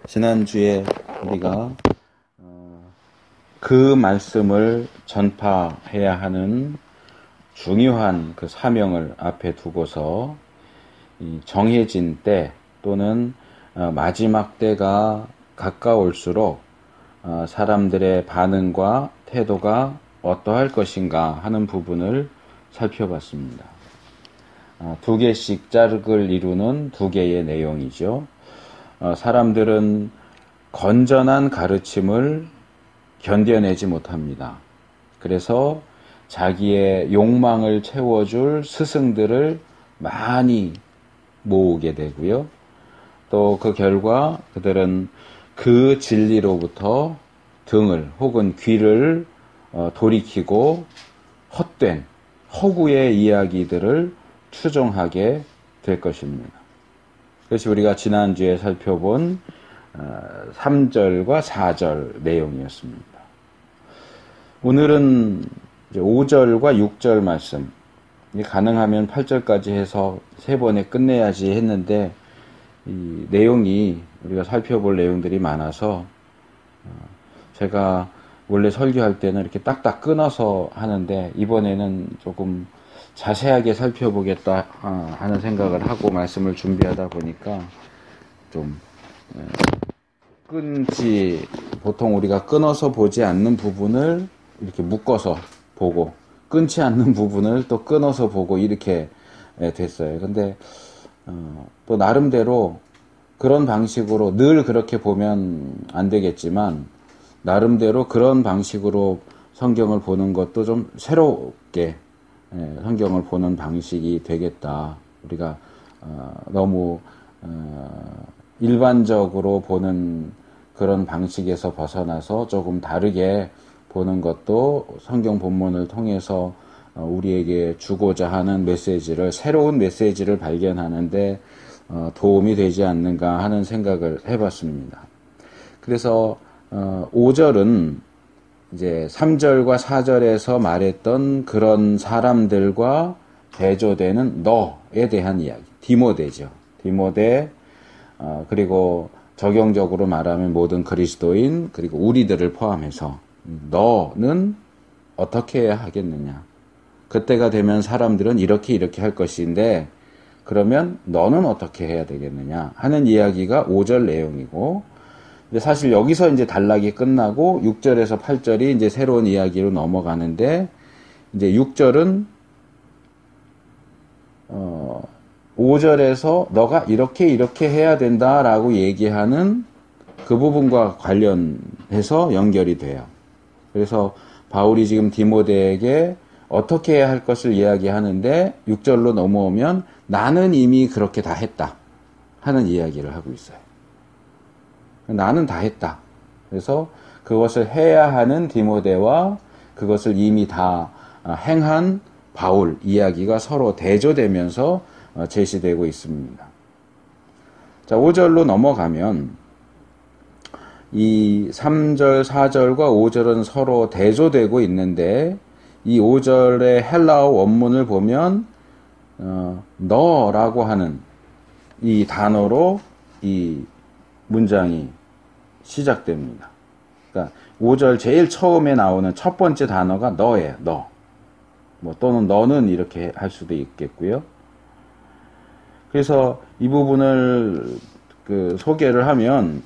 지난주에 우리가 그 말씀을 전파해야 하는 중요한 그 사명을 앞에 두고서 정해진 때 또는 마지막 때가 가까울수록 사람들의 반응과 태도가 어떠할 것인가 하는 부분을 살펴봤습니다. 두 개씩 짝을 이루는 두 개의 내용이죠. 사람들은 건전한 가르침을 견뎌내지 못합니다. 그래서 자기의 욕망을 채워줄 스승들을 많이 모으게 되고요. 또 그 결과 그들은 그 진리로부터 등을 혹은 귀를 돌이키고 헛된 허구의 이야기들을 추종하게 될 것입니다. 그것이 우리가 지난주에 살펴본 3절과 4절 내용이었습니다. 오늘은 5절과 6절 말씀, 가능하면 8절까지 해서 3번에 끝내야지 했는데 이 내용이 우리가 살펴볼 내용들이 많아서 제가 원래 설교할 때는 이렇게 딱딱 끊어서 하는데 이번에는 조금 자세하게 살펴보겠다 하는 생각을 하고 말씀을 준비하다 보니까 좀 보통 우리가 끊어서 보지 않는 부분을 이렇게 묶어서 보고 끊지 않는 부분을 또 끊어서 보고 이렇게 됐어요. 근데 또 나름대로 그런 방식으로 늘 그렇게 보면 안 되겠지만 나름대로 그런 방식으로 성경을 보는 것도 좀 새롭게 성경을 보는 방식이 되겠다. 우리가 너무 일반적으로 보는 그런 방식에서 벗어나서 조금 다르게 보는 것도 성경 본문을 통해서 우리에게 주고자 하는 메시지를, 새로운 메시지를 발견하는데 도움이 되지 않는가 하는 생각을 해봤습니다. 그래서 5절은 이제 3절과 4절에서 말했던 그런 사람들과 대조되는 너에 대한 이야기, 디모데죠. 디모데, 그리고 적용적으로 말하면 모든 그리스도인, 그리고 우리들을 포함해서 너는 어떻게 해야 하겠느냐. 그때가 되면 사람들은 이렇게 할 것인데 그러면 너는 어떻게 해야 되겠느냐 하는 이야기가 5절 내용이고, 근데 사실 여기서 이제 단락이 끝나고 6절에서 8절이 이제 새로운 이야기로 넘어가는데, 이제 6절은 5절에서 너가 이렇게 해야 된다라고 얘기하는 그 부분과 관련해서 연결이 돼요. 그래서 바울이 지금 디모데에게 어떻게 해야 할 것을 이야기하는데 6절로 넘어오면 나는 이미 그렇게 다 했다 하는 이야기를 하고 있어요. 나는 다 했다. 그래서 그것을 해야 하는 디모데와 그것을 이미 다 행한 바울 이야기가 서로 대조되면서 제시되고 있습니다. 자, 5절로 넘어가면 이 3절, 4절과 5절은 서로 대조되고 있는데 이 5절의 헬라어 원문을 보면 너라고 하는 이 단어로 이 문장이 시작됩니다. 그러니까 5절 제일 처음에 나오는 첫 번째 단어가 너예요. 너. 또는 너는 이렇게 할 수도 있겠고요. 그래서 이 부분을 소개를 하면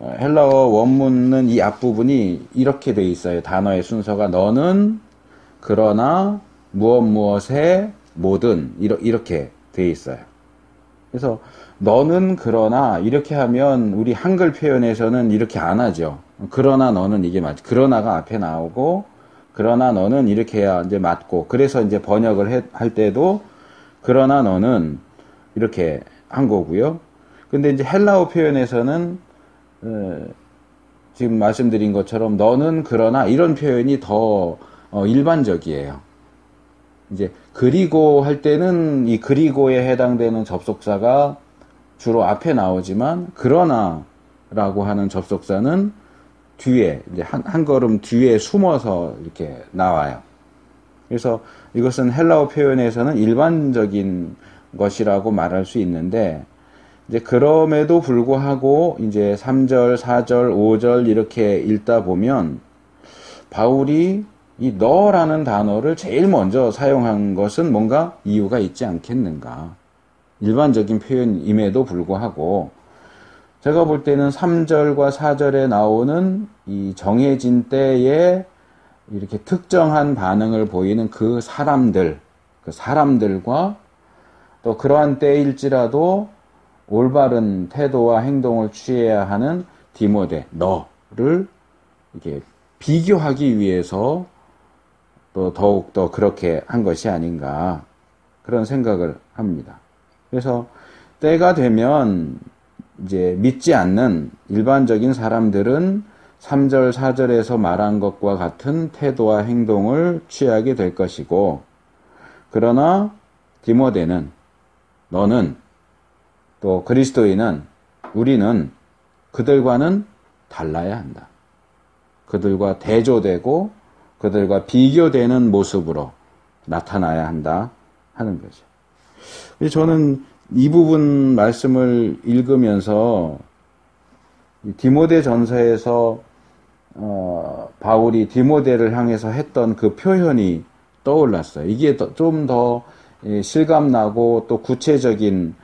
헬라어 원문은 이 앞부분이 이렇게 돼 있어요. 단어의 순서가 너는 그러나 무엇에 뭐든 이렇게 돼 있어요. 그래서 너는 그러나 이렇게 하면 우리 한글 표현에서는 이렇게 안 하죠. 그러나 너는 이게 맞죠. 그러나가 앞에 나오고 그러나 너는 이렇게 해야 이제 맞고, 그래서 이제 번역을 할 때도 그러나 너는 이렇게 한 거고요. 근데 이제 헬라어 표현에서는 지금 말씀드린 것처럼 너는 그러나 이런 표현이 더 일반적이에요. 이제 그리고 할 때는 이 그리고에 해당되는 접속사가 주로 앞에 나오지만 그러나라고 하는 접속사는 뒤에 이제 한 걸음 뒤에 숨어서 이렇게 나와요. 그래서 이것은 헬라어 표현에서는 일반적인 것이라고 말할 수 있는데, 이제 그럼에도 불구하고 이제 3절, 4절, 5절 이렇게 읽다 보면 바울이 이 너라는 단어를 제일 먼저 사용한 것은 뭔가 이유가 있지 않겠는가. 일반적인 표현임에도 불구하고 제가 볼 때는 3절과 4절에 나오는 이 정해진 때에 이렇게 특정한 반응을 보이는 그 사람들과 또 그러한 때일지라도 올바른 태도와 행동을 취해야 하는 디모데, 너를 이렇게 비교하기 위해서 또 더욱더 그렇게 한 것이 아닌가 그런 생각을 합니다. 그래서 때가 되면 이제 믿지 않는 일반적인 사람들은 3절, 4절에서 말한 것과 같은 태도와 행동을 취하게 될 것이고, 그러나 디모데는, 너는, 또 그리스도인은, 우리는 그들과는 달라야 한다. 그들과 대조되고 그들과 비교되는 모습으로 나타나야 한다 하는 거죠. 저는 이 부분 말씀을 읽으면서 디모데 전서에서 바울이 디모데를 향해서 했던 그 표현이 떠올랐어요. 이게 좀 더 실감나고 또 구체적인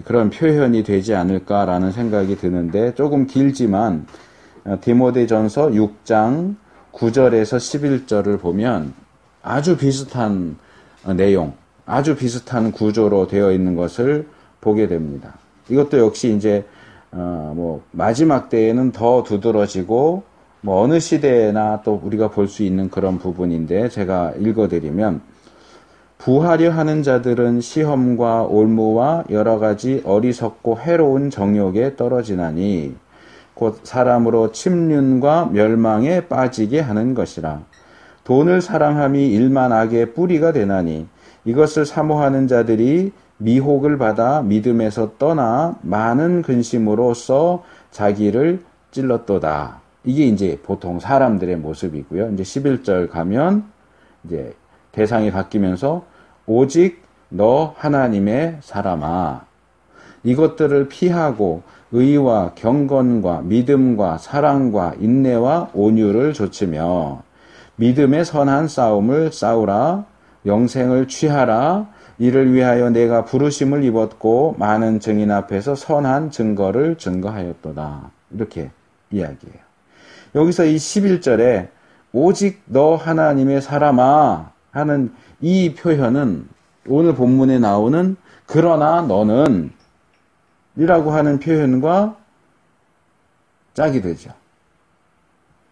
그런 표현이 되지 않을까라는 생각이 드는데, 조금 길지만 디모데전서 6장 9절에서 11절을 보면 아주 비슷한 내용, 아주 비슷한 구조로 되어 있는 것을 보게 됩니다. 이것도 역시 이제 마지막 때에는 더 두드러지고 어느 시대나 또 우리가 볼 수 있는 그런 부분인데, 제가 읽어드리면, 부하려 하는 자들은 시험과 올무와 여러 가지 어리석고 해로운 정욕에 떨어지나니 곧 사람으로 침륜과 멸망에 빠지게 하는 것이라. 돈을 사랑함이 일만 악의 뿌리가 되나니 이것을 사모하는 자들이 미혹을 받아 믿음에서 떠나 많은 근심으로써 자기를 찔렀도다. 이게 이제 보통 사람들의 모습이고요. 이제 11절 가면 이제 대상이 바뀌면서 오직 너 하나님의 사람아, 이것들을 피하고 의와 경건과 믿음과 사랑과 인내와 온유를 좇으며 믿음의 선한 싸움을 싸우라. 영생을 취하라. 이를 위하여 내가 부르심을 입었고 많은 증인 앞에서 선한 증거를 증거하였도다. 이렇게 이야기해요. 여기서 이 11절에 오직 너 하나님의 사람아 하는 이 표현은 오늘 본문에 나오는 그러나 너는 이라고 하는 표현과 짝이 되죠.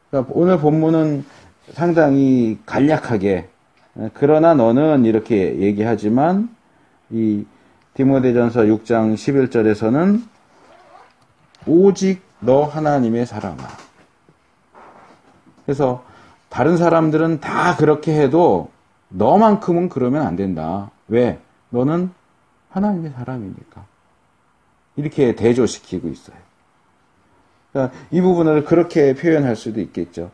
그러니까 오늘 본문은 상당히 간략하게 그러나 너는 이렇게 얘기하지만, 이 디모데전서 6장 11절에서는 오직 너 하나님의 사람아. 그래서 다른 사람들은 다 그렇게 해도 너만큼은 그러면 안 된다. 왜? 너는 하나님의 사람이니까. 이렇게 대조시키고 있어요. 그러니까 이 부분을 그렇게 표현할 수도 있겠죠.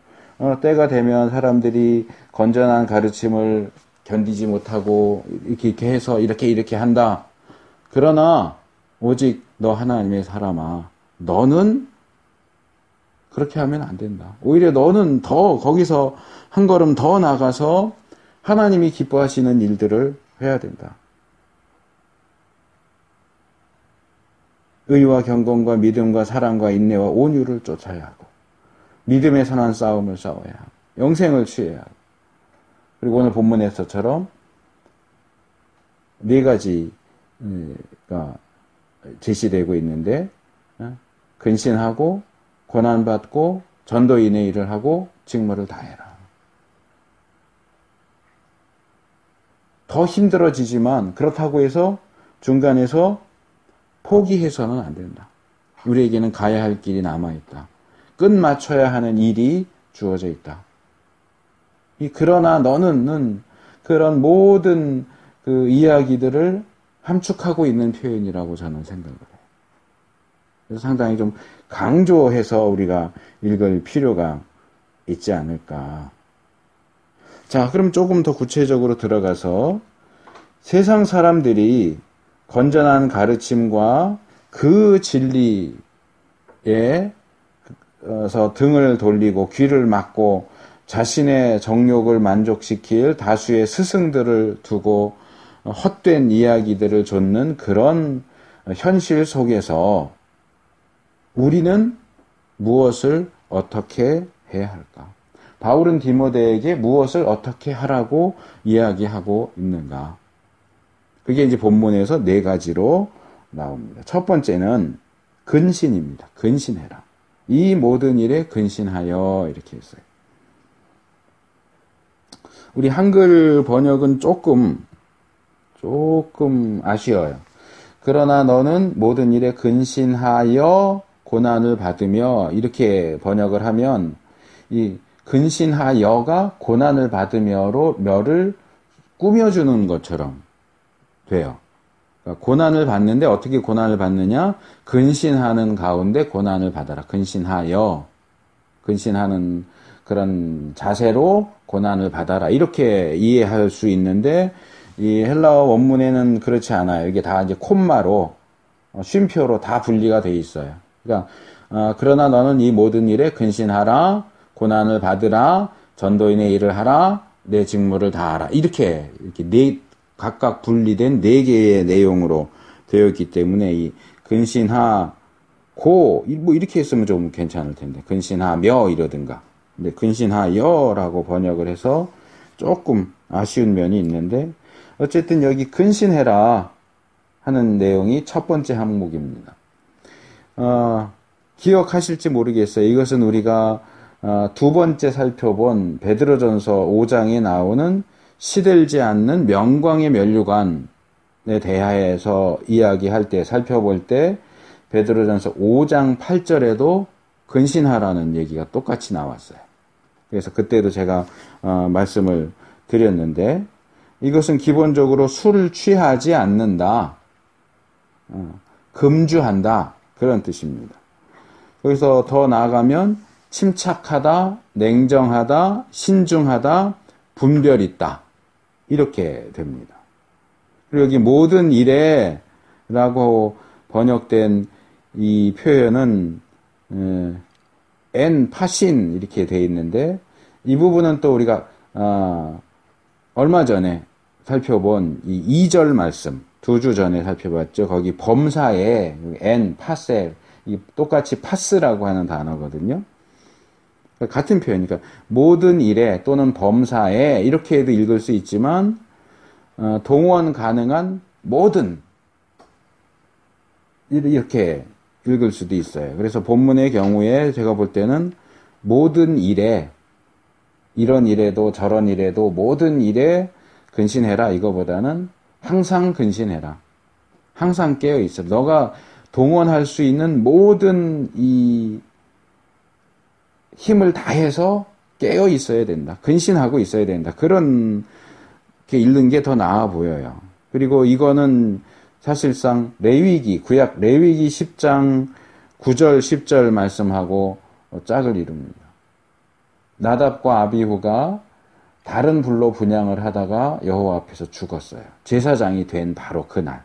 때가 되면 사람들이 건전한 가르침을 견디지 못하고 이렇게 해서 이렇게 한다. 그러나 오직 너 하나님의 사람아, 너는 그렇게 하면 안 된다. 오히려 너는 더 거기서 한 걸음 더 나가서 하나님이 기뻐하시는 일들을 해야 된다. 의와 경건과 믿음과 사랑과 인내와 온유를 쫓아야 하고, 믿음의 선한 싸움을 싸워야 하고, 영생을 취해야 하고, 그리고 오늘 본문에서처럼 네 가지가 제시되고 있는데, 근신하고 고난받고 전도인의 일을 하고 직무를 다해라. 더 힘들어지지만 그렇다고 해서 중간에서 포기해서는 안 된다. 우리에게는 가야 할 길이 남아있다. 끝 맞춰야 하는 일이 주어져 있다. 그러나 너는 그런 모든 그 이야기들을 함축하고 있는 표현이라고 저는 생각을 해요. 그래서 상당히 좀 강조해서 우리가 읽을 필요가 있지 않을까. 자, 그럼 조금 더 구체적으로 들어가서 세상 사람들이 건전한 가르침과 그 진리에서 등을 돌리고 귀를 막고 자신의 정욕을 만족시킬 다수의 스승들을 두고 헛된 이야기들을 좇는 그런 현실 속에서 우리는 무엇을 어떻게 해야 할까? 바울은 디모데에게 무엇을 어떻게 하라고 이야기하고 있는가? 그게 이제 본문에서 4가지로 나옵니다. 첫 번째는 근신입니다. 근신해라. 이 모든 일에 근신하여 이렇게 했어요. 우리 한글 번역은 조금 아쉬워요. 그러나 너는 모든 일에 근신하여 고난을 받으며 이렇게 번역을 하면 이 근신하여가 고난을 받으며로 멸을 꾸며주는 것처럼 돼요. 그러니까 고난을 받는데 어떻게 고난을 받느냐? 근신하는 가운데 고난을 받아라. 근신하여 근신하는 그런 자세로 고난을 받아라. 이렇게 이해할 수 있는데 이 헬라어 원문에는 그렇지 않아요. 이게 다 이제 콤마로 쉼표로 다 분리가 돼 있어요. 그러니까 그러나 너는 이 모든 일에 근신하라, 고난을 받으라, 전도인의 일을 하라, 내 직무를 다하라. 이렇게 각각 분리된 4개의 내용으로 되어 있기 때문에 이 근신하고 뭐 이렇게 했으면 좀 괜찮을 텐데 근신하며 이러든가. 근데 근신하여라고 번역을 해서 조금 아쉬운 면이 있는데 어쨌든 여기 근신해라 하는 내용이 첫 번째 항목입니다. 기억하실지 모르겠어요. 이것은 우리가 2번째 살펴본 베드로전서 5장에 나오는 시들지 않는 명광의 면류관에 대하여서 이야기할 때 살펴볼 때 베드로전서 5장 8절에도 근신하라는 얘기가 똑같이 나왔어요. 그래서 그때도 제가 말씀을 드렸는데 이것은 기본적으로 술을 취하지 않는다. 금주한다. 그런 뜻입니다. 거기서 더 나아가면 침착하다, 냉정하다, 신중하다, 분별 있다. 이렇게 됩니다. 그리고 여기 모든 일에 라고 번역된 이 표현은 엔 파신 이렇게 돼 있는데 이 부분은 또 우리가 얼마 전에 살펴본 이 2절 말씀 2주 전에 살펴봤죠. 거기 범사에 엔 파셀 이 똑같이 파스라고 하는 단어거든요. 같은 표현이니까 모든 일에 또는 범사에 이렇게도 읽을 수 있지만 동원 가능한 모든 이렇게 읽을 수도 있어요. 그래서 본문의 경우에 제가 볼 때는 모든 일에 이런 일에도 저런 일에도 모든 일에 근신해라 이거보다는 항상 근신해라. 항상 깨어 있어. 너가 동원할 수 있는 모든 이 힘을 다해서 깨어 있어야 된다. 근신하고 있어야 된다. 그런 게 읽는 게 더 나아 보여요. 그리고 이거는 사실상 레위기, 구약 레위기 10장 9절 10절 말씀하고 짝을 이룹니다. 나답과 아비후가 다른 불로 분향을 하다가 여호와 앞에서 죽었어요. 제사장이 된 바로 그날.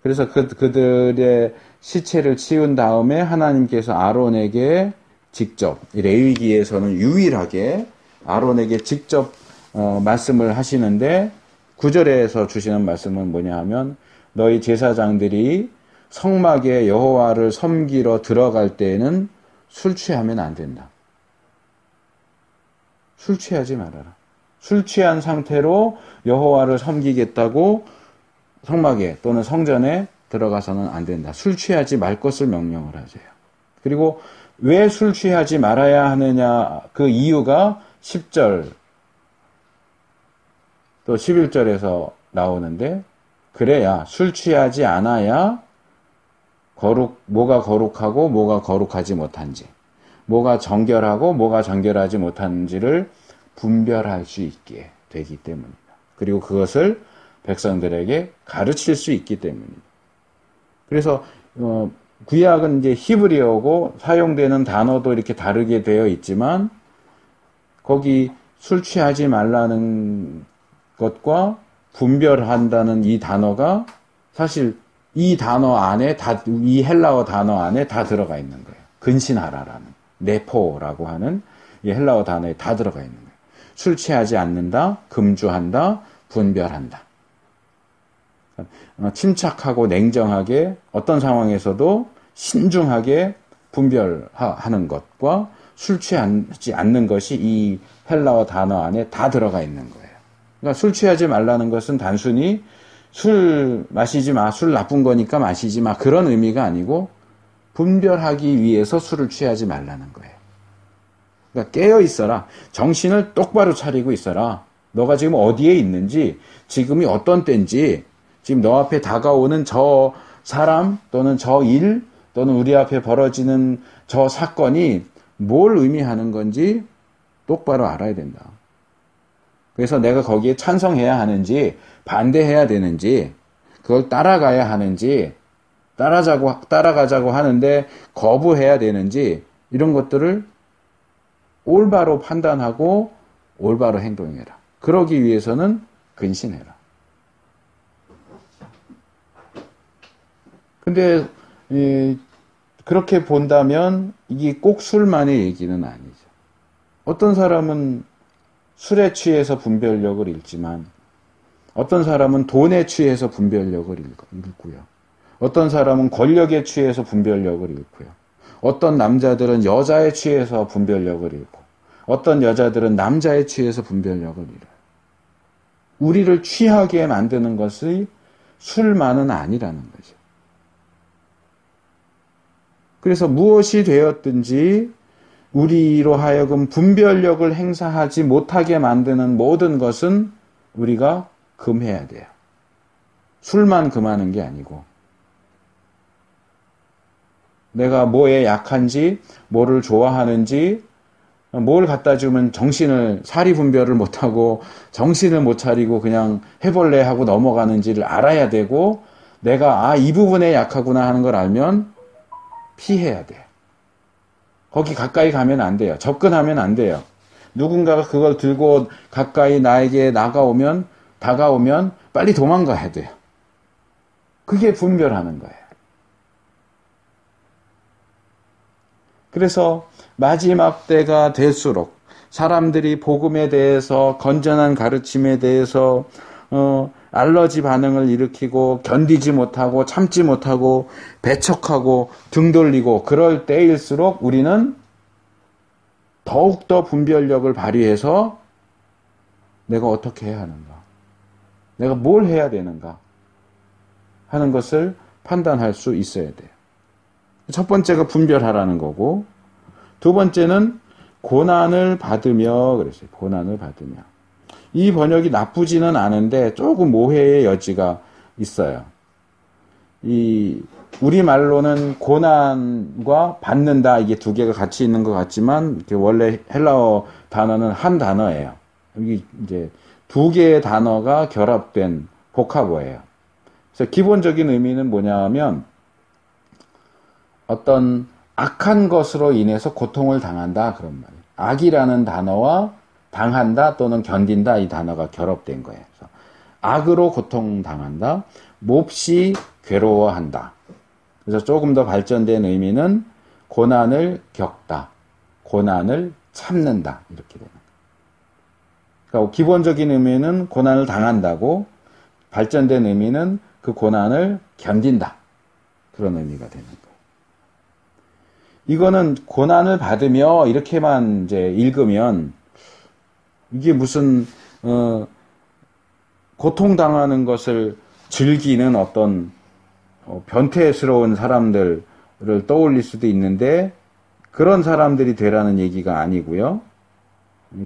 그래서 그들의 시체를 치운 다음에 하나님께서 아론에게 직접, 레위기에서는 유일하게 아론에게 직접 말씀을 하시는데 9절에서 주시는 말씀은 뭐냐 하면 너희 제사장들이 성막에 여호와를 섬기러 들어갈 때에는 술 취하면 안 된다. 술 취하지 말아라. 술 취한 상태로 여호와를 섬기겠다고 성막에 또는 성전에 들어가서는 안 된다. 술 취하지 말 것을 명령을 하세요. 그리고 왜 술 취하지 말아야 하느냐 그 이유가 10절 또 11절에서 나오는데 그래야 술 취하지 않아야 뭐가 거룩하고 뭐가 거룩하지 못한지 뭐가 정결하고 뭐가 정결하지 못한지를 분별할 수 있게 되기 때문이다. 그리고 그것을 백성들에게 가르칠 수 있기 때문이다. 그래서 구약은 이제 히브리어고 사용되는 단어도 이렇게 다르게 되어 있지만 거기 술 취하지 말라는 것과 분별한다는 이 단어가 사실 이 단어 안에 이 헬라어 단어 안에 다 들어가 있는 거예요. 근신하라라는 네포라고 하는 이 헬라어 단어에 다 들어가 있는 거예요. 술 취하지 않는다, 금주한다, 분별한다. 침착하고 냉정하게 어떤 상황에서도 신중하게 분별하는 것과 술 취하지 않는 것이 이 헬라어 단어 안에 다 들어가 있는 거예요. 그러니까 술 취하지 말라는 것은 단순히 술 마시지 마, 술 나쁜 거니까 마시지 마, 그런 의미가 아니고 분별하기 위해서 술을 취하지 말라는 거예요. 그러니까 깨어 있어라. 정신을 똑바로 차리고 있어라. 너가 지금 어디에 있는지, 지금이 어떤 때인지, 지금 너 앞에 다가오는 저 사람 또는 저 일 또는 우리 앞에 벌어지는 저 사건이 뭘 의미하는 건지 똑바로 알아야 된다. 그래서 내가 거기에 찬성해야 하는지 반대해야 되는지 그걸 따라가야 하는지 따라가자고 하는데 거부해야 되는지 이런 것들을 올바로 판단하고 올바로 행동해라. 그러기 위해서는 근신해라. 근데 그렇게 본다면 이게 꼭 술만의 얘기는 아니죠. 어떤 사람은 술에 취해서 분별력을 잃지만 어떤 사람은 돈에 취해서 분별력을 잃고요. 어떤 사람은 권력에 취해서 분별력을 잃고요. 어떤 남자들은 여자에 취해서 분별력을 잃고 어떤 여자들은 남자에 취해서 분별력을 잃어요. 우리를 취하게 만드는 것이 술만은 아니라는 거죠. 그래서 무엇이 되었든지 우리로 하여금 분별력을 행사하지 못하게 만드는 모든 것은 우리가 금해야 돼요. 술만 금하는 게 아니고 내가 뭐에 약한지, 뭐를 좋아하는지, 뭘 갖다 주면 사리 분별을 못하고 정신을 못 차리고 그냥 해볼래 하고 넘어가는지를 알아야 되고 내가 이 부분에 약하구나 하는 걸 알면 피해야 돼요. 거기 가까이 가면 안 돼요. 접근하면 안 돼요. 누군가가 그걸 들고 가까이 나에게 다가오면 빨리 도망가야 돼요. 그게 분별하는 거예요. 그래서 마지막 때가 될수록 사람들이 복음에 대해서 건전한 가르침에 대해서 알러지 반응을 일으키고 견디지 못하고 참지 못하고 배척하고 등 돌리고 그럴 때일수록 우리는 더욱더 분별력을 발휘해서 내가 어떻게 해야 하는가, 내가 뭘 해야 되는가 하는 것을 판단할 수 있어야 돼요. 첫 번째가 분별하라는 거고, 두 번째는 고난을 받으며 그랬어요. 고난을 받으며. 이 번역이 나쁘지는 않은데 조금 오해의 여지가 있어요. 우리말로는 고난과 받는다, 이게 두 개가 같이 있는 것 같지만 원래 헬라어 단어는 한 단어예요. 여기 이제 두 개의 단어가 결합된 복합어예요. 그래서 기본적인 의미는 뭐냐면 어떤 악한 것으로 인해서 고통을 당한다, 그런 말이에요. 악이라는 단어와 당한다 또는 견딘다, 이 단어가 결합된 거예요. 그래서 악으로 고통당한다, 몹시 괴로워한다. 그래서 조금 더 발전된 의미는 고난을 겪다, 고난을 참는다, 이렇게 되는 거예요. 그러니까 기본적인 의미는 고난을 당한다고, 발전된 의미는 그 고난을 견딘다, 그런 의미가 되는 거예요. 이거는 고난을 받으며 이렇게만 이제 읽으면 이게 무슨 고통당하는 것을 즐기는 어떤 변태스러운 사람들을 떠올릴 수도 있는데 그런 사람들이 되라는 얘기가 아니고요.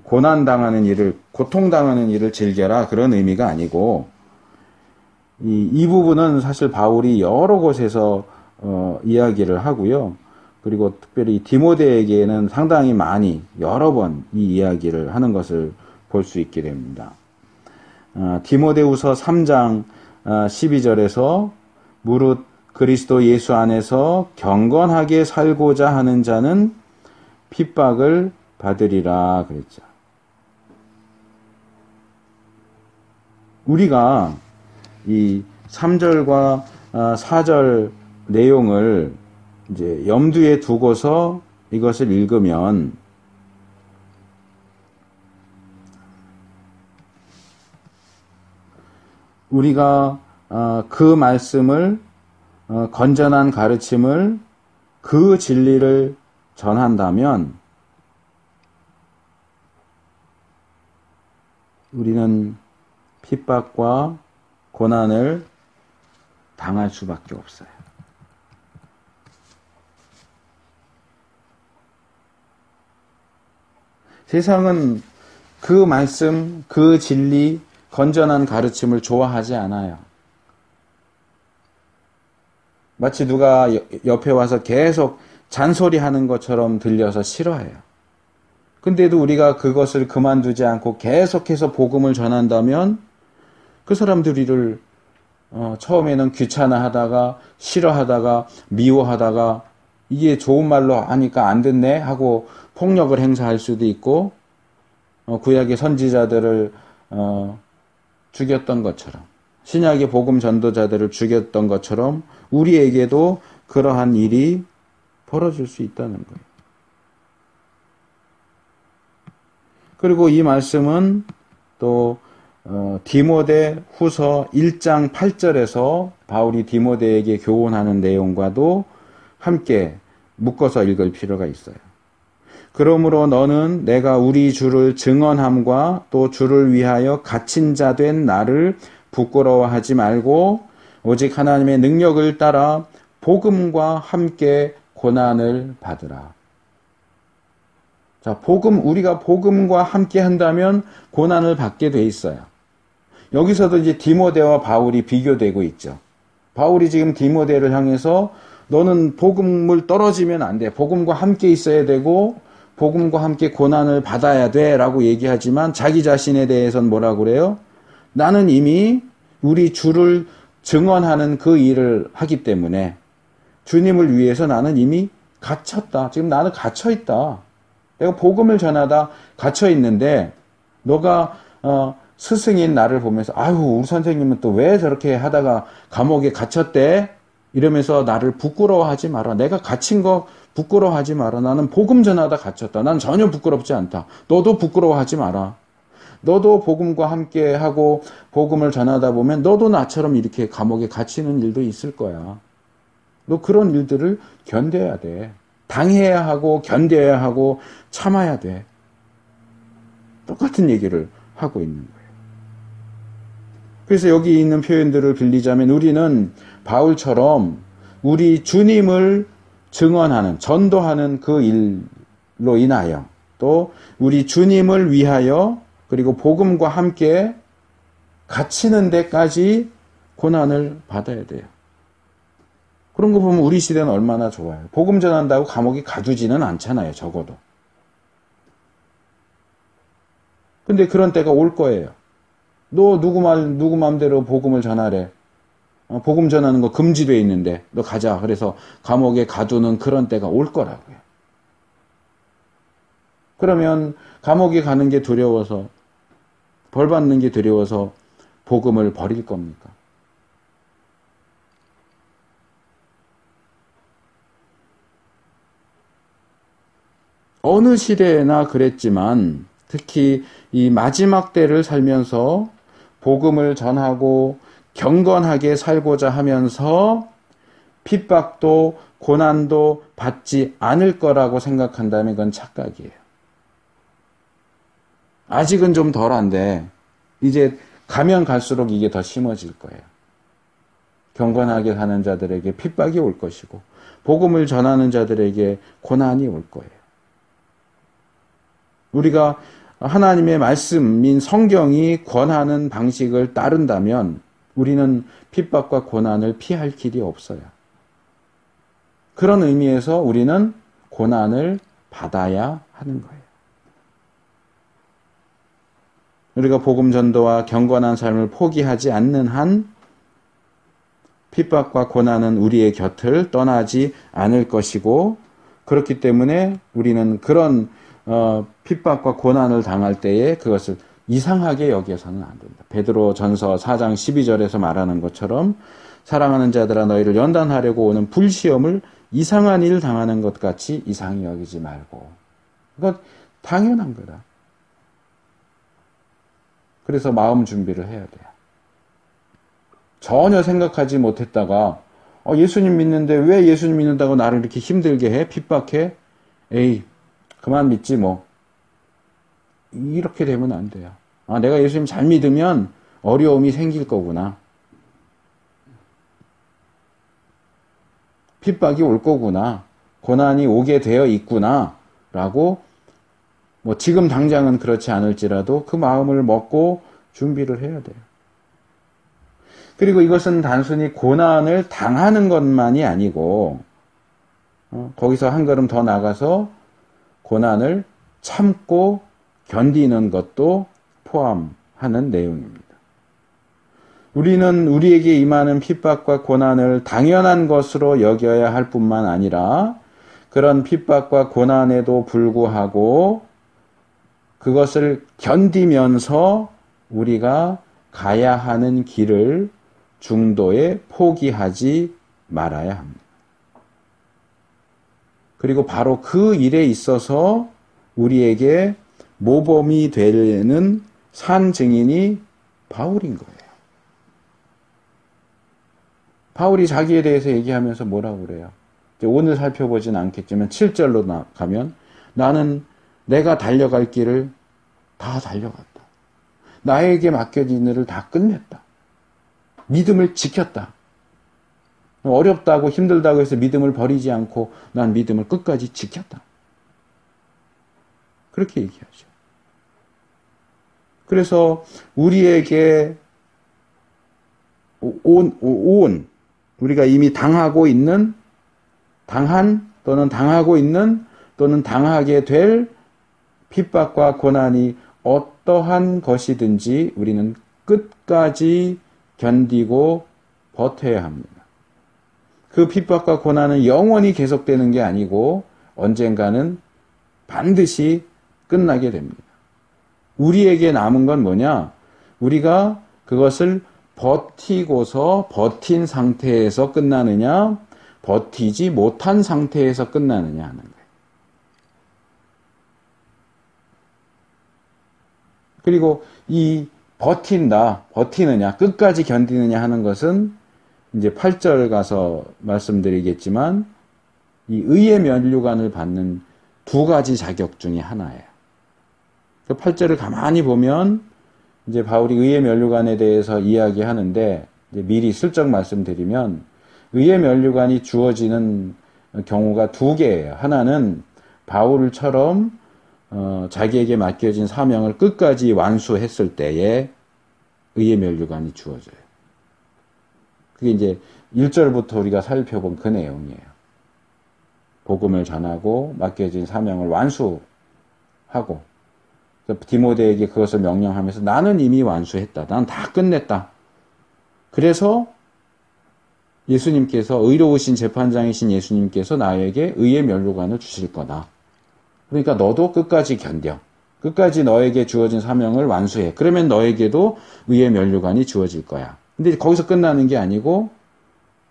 고통당하는 일을 즐겨라, 그런 의미가 아니고 이 부분은 사실 바울이 여러 곳에서 이야기를 하고요. 그리고 특별히 디모데에게는 상당히 많이 여러 번 이 이야기를 하는 것을 볼 수 있게 됩니다. 디모데후서 3장 12절에서 무릇 그리스도 예수 안에서 경건하게 살고자 하는 자는 핍박을 받으리라 그랬죠. 우리가 이 3절과 4절 내용을 이제 염두에 두고서 이것을 읽으면 우리가 그 말씀을 건전한 가르침을 그 진리를 전한다면 우리는 핍박과 고난을 당할 수밖에 없어요. 세상은 그 말씀, 그 진리, 건전한 가르침을 좋아하지 않아요. 마치 누가 옆에 와서 계속 잔소리하는 것처럼 들려서 싫어해요. 근데도 우리가 그것을 그만두지 않고 계속해서 복음을 전한다면 그 사람들을 처음에는 귀찮아하다가 싫어하다가 미워하다가 이게 좋은 말로 하니까 안 듣네 하고 폭력을 행사할 수도 있고 구약의 선지자들을 죽였던 것처럼 신약의 복음 전도자들을 죽였던 것처럼 우리에게도 그러한 일이 벌어질 수 있다는 거예요. 그리고 이 말씀은 또 디모데 후서 1장 8절에서 바울이 디모데에게 교훈하는 내용과도 함께 묶어서 읽을 필요가 있어요. 그러므로 너는 내가 우리 주를 증언함과 또 주를 위하여 갇힌 자 된 나를 부끄러워하지 말고 오직 하나님의 능력을 따라 복음과 함께 고난을 받으라. 자, 우리가 복음과 함께 한다면 고난을 받게 돼 있어요. 여기서도 이제 디모데와 바울이 비교되고 있죠. 바울이 지금 디모데를 향해서 너는 복음을 떨어지면 안 돼. 복음과 함께 있어야 되고 복음과 함께 고난을 받아야 돼 라고 얘기하지만 자기 자신에 대해서는 뭐라고 그래요? 나는 이미 우리 주를 증언하는 그 일을 하기 때문에 주님을 위해서 나는 이미 갇혔다. 지금 나는 갇혀있다. 내가 복음을 전하다 갇혀있는데 너가 스승인 나를 보면서 아유 우리 선생님은 또 왜 저렇게 하다가 감옥에 갇혔대? 이러면서 나를 부끄러워하지 마라. 내가 갇힌 거 부끄러워하지 마라. 나는 복음 전하다 갇혔다. 난 전혀 부끄럽지 않다. 너도 부끄러워하지 마라. 너도 복음과 함께 하고 복음을 전하다 보면 너도 나처럼 이렇게 감옥에 갇히는 일도 있을 거야. 너 그런 일들을 견뎌야 돼. 당해야 하고 견뎌야 하고 참아야 돼. 똑같은 얘기를 하고 있는 거예요. 그래서 여기 있는 표현들을 빌리자면 우리는 바울처럼 우리 주님을 증언하는, 전도하는 그 일로 인하여 또 우리 주님을 위하여 그리고 복음과 함께 갇히는 데까지 고난을 받아야 돼요. 그런 거 보면 우리 시대는 얼마나 좋아요. 복음 전한다고 감옥에 가두지는 않잖아요. 적어도. 근데 그런 때가 올 거예요. 너 누구 마음대로 복음을 전하래. 복음 전하는 거 금지되어 있는데 너 가자. 그래서 감옥에 가두는 그런 때가 올 거라고요. 그러면 감옥에 가는 게 두려워서 벌 받는 게 두려워서 복음을 버릴 겁니까? 어느 시대나 그랬지만 특히 이 마지막 때를 살면서 복음을 전하고 경건하게 살고자 하면서 핍박도 고난도 받지 않을 거라고 생각한다면 그건 착각이에요. 아직은 좀 덜한데 이제 가면 갈수록 이게 더 심해질 거예요. 경건하게 사는 자들에게 핍박이 올 것이고 복음을 전하는 자들에게 고난이 올 거예요. 우리가 하나님의 말씀인 성경이 권하는 방식을 따른다면 우리는 핍박과 고난을 피할 길이 없어요. 그런 의미에서 우리는 고난을 받아야 하는 거예요. 우리가 복음 전도와 경건한 삶을 포기하지 않는 한 핍박과 고난은 우리의 곁을 떠나지 않을 것이고 그렇기 때문에 우리는 그런 핍박과 고난을 당할 때에 그것을 이상하게 여기서는 안 된다. 베드로 전서 4장 12절에서 말하는 것처럼 사랑하는 자들아 너희를 연단하려고 오는 불시험을 이상한 일 당하는 것 같이 이상히 여기지 말고. 그건 당연한 거다. 그래서 마음 준비를 해야 돼요. 전혀 생각하지 못했다가 예수님 믿는데 왜 예수님 믿는다고 나를 이렇게 힘들게 해? 핍박해? 에이, 그만 믿지 뭐. 이렇게 되면 안 돼요. 내가 예수님 잘 믿으면 어려움이 생길 거구나. 핍박이 올 거구나. 고난이 오게 되어 있구나. 라고 뭐 지금 당장은 그렇지 않을지라도 그 마음을 먹고 준비를 해야 돼요. 그리고 이것은 단순히 고난을 당하는 것만이 아니고 거기서 한 걸음 더 나가서 고난을 참고 견디는 것도 포함하는 내용입니다. 우리는 우리에게 임하는 핍박과 고난을 당연한 것으로 여겨야 할 뿐만 아니라 그런 핍박과 고난에도 불구하고 그것을 견디면서 우리가 가야 하는 길을 중도에 포기하지 말아야 합니다. 그리고 바로 그 일에 있어서 우리에게 모범이 되는 산 증인이 바울인 거예요. 바울이 자기에 대해서 얘기하면서 뭐라고 그래요? 오늘 살펴보진 않겠지만 7절로 가면 나는 내가 달려갈 길을 다 달려갔다. 나에게 맡겨진 일을 다 끝냈다. 믿음을 지켰다. 어렵다고 힘들다고 해서 믿음을 버리지 않고 난 믿음을 끝까지 지켰다. 그렇게 얘기하죠. 그래서 우리에게 우리가 이미 당하고 있는, 또는 당하고 있는, 또는 당하게 될 핍박과 고난이 어떠한 것이든지 우리는 끝까지 견디고 버텨야 합니다. 그 핍박과 고난은 영원히 계속되는 게 아니고 언젠가는 반드시 끝나게 됩니다. 우리에게 남은 건 뭐냐? 우리가 그것을 버티고서 버틴 상태에서 끝나느냐, 버티지 못한 상태에서 끝나느냐 하는 거예요. 그리고 이 버티느냐, 끝까지 견디느냐 하는 것은 이제 8절 가서 말씀드리겠지만 이 의의 면류관을 받는 두 가지 자격 중에 하나예요. 그 8절을 가만히 보면 이제 바울이 의의 면류관에 대해서 이야기하는데 이제 미리 슬쩍 말씀드리면 의의 면류관이 주어지는 경우가 두 개예요. 하나는 바울처럼 자기에게 맡겨진 사명을 끝까지 완수했을 때에 의의 면류관이 주어져요. 그게 이제 1절부터 우리가 살펴본 그 내용이에요. 복음을 전하고 맡겨진 사명을 완수하고 디모데에게 그것을 명령하면서 나는 이미 완수했다. 난 다 끝냈다. 그래서 예수님께서 의로우신 재판장이신 예수님께서 나에게 의의 면류관을 주실 거다. 그러니까 너도 끝까지 견뎌. 끝까지 너에게 주어진 사명을 완수해. 그러면 너에게도 의의 면류관이 주어질 거야. 근데 거기서 끝나는 게 아니고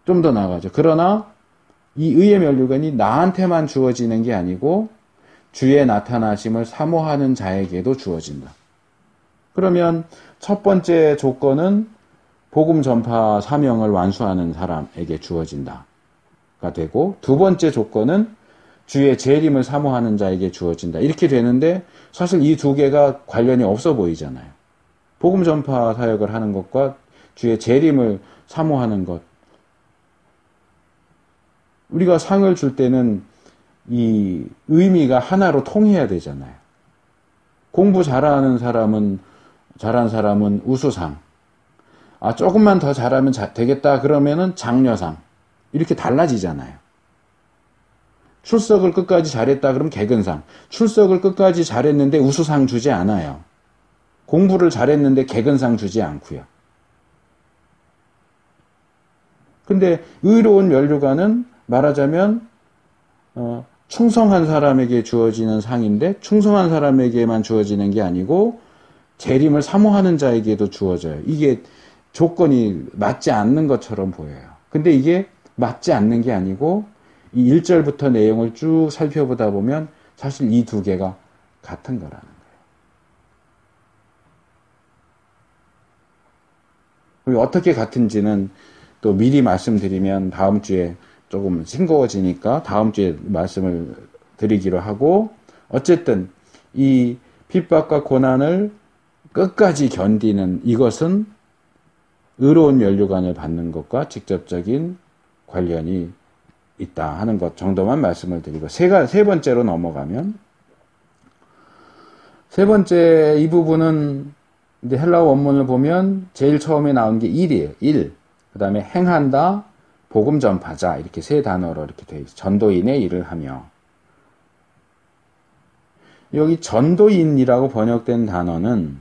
좀 더 나아가죠. 그러나 이 의의 면류관이 나한테만 주어지는 게 아니고 주의 나타나심을 사모하는 자에게도 주어진다. 그러면 첫 번째 조건은 복음 전파 사명을 완수하는 사람에게 주어진다가 되고, 두 번째 조건은 주의 재림을 사모하는 자에게 주어진다. 이렇게 되는데 사실 이 두 개가 관련이 없어 보이잖아요. 복음 전파 사역을 하는 것과 주의 재림을 사모하는 것. 우리가 상을 줄 때는 이 의미가 하나로 통해야 되잖아요. 공부 잘하는 사람은, 잘한 사람은 우수상. 조금만 더 잘하면 되겠다 그러면은 장려상. 이렇게 달라지잖아요. 출석을 끝까지 잘했다 그러면 개근상. 출석을 끝까지 잘했는데 우수상 주지 않아요. 공부를 잘했는데 개근상 주지 않고요. 근데 의로운 면류관은 말하자면 충성한 사람에게 주어지는 상인데 충성한 사람에게만 주어지는 게 아니고 재림을 사모하는 자에게도 주어져요. 이게 조건이 맞지 않는 것처럼 보여요. 근데 이게 맞지 않는 게 아니고 이 1절부터 내용을 쭉 살펴보다 보면 사실 이 두 개가 같은 거라는 거예요. 어떻게 같은지는 또 미리 말씀드리면 다음 주에 조금 싱거워지니까 다음 주에 말씀을 드리기로 하고, 어쨌든 이 핍박과 고난을 끝까지 견디는 이것은 의로운 면류관을 받는 것과 직접적인 관련이 있다 하는 것 정도만 말씀을 드리고, 세 번째로 넘어가면, 세 번째 이 부분은 이제 헬라어 원문을 보면 제일 처음에 나온 게 일이에요. 일. 그 다음에 행한다, 복음 전파자, 이렇게 세 단어로 이렇게 되어 있어요. 전도인의 일을 하며. 여기 전도인이라고 번역된 단어는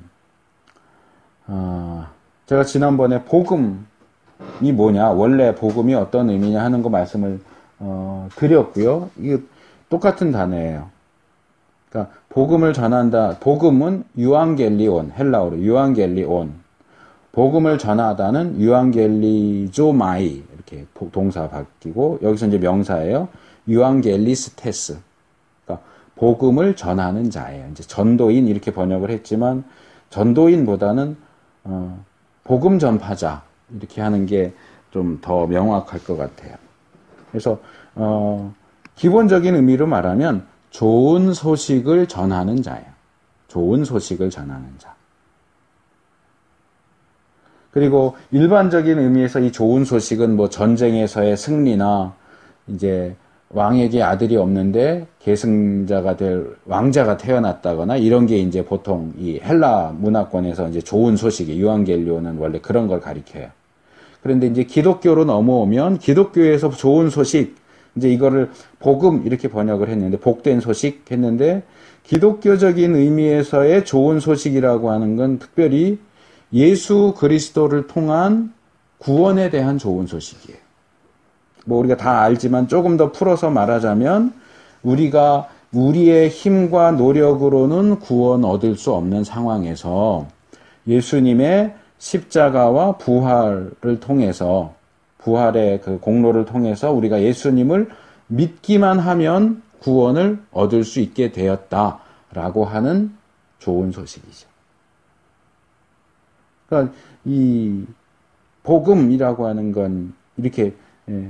제가 지난번에 복음이 뭐냐, 원래 복음이 어떤 의미냐 하는 거 말씀을 드렸고요. 이게 똑같은 단어예요. 그러니까 복음을 전한다. 복음은 유앙겔리온, 헬라어로 유앙겔리온. 복음을 전하다는 유앙겔리조마이, 이렇게 동사 바뀌고, 여기서 이제 명사예요. 유앙겔리스테스. 그러니까 복음을 전하는 자예요. 이제 전도인 이렇게 번역을 했지만 전도인보다는 복음 전파자 이렇게 하는 게 좀 더 명확할 것 같아요. 그래서 기본적인 의미로 말하면 좋은 소식을 전하는 자예요. 좋은 소식을 전하는 자. 그리고 일반적인 의미에서 이 좋은 소식은 뭐 전쟁에서의 승리나 이제 왕에게 아들이 없는데 계승자가 될 왕자가 태어났다거나 이런 게 이제 보통 이 헬라 문화권에서 이제 좋은 소식이, 유앙겔리온은 원래 그런 걸 가리켜요. 그런데 이제 기독교로 넘어오면 기독교에서 좋은 소식, 이제 이거를 복음 이렇게 번역을 했는데, 복된 소식 했는데, 기독교적인 의미에서의 좋은 소식이라고 하는 건 특별히 예수 그리스도를 통한 구원에 대한 좋은 소식이에요. 뭐 우리가 다 알지만 조금 더 풀어서 말하자면, 우리가 우리의 힘과 노력으로는 구원 얻을 수 없는 상황에서 예수님의 십자가와 부활을 통해서, 부활의 그 공로를 통해서 우리가 예수님을 믿기만 하면 구원을 얻을 수 있게 되었다라고 하는 좋은 소식이죠. 그러니까 이 복음이라고 하는 건 이렇게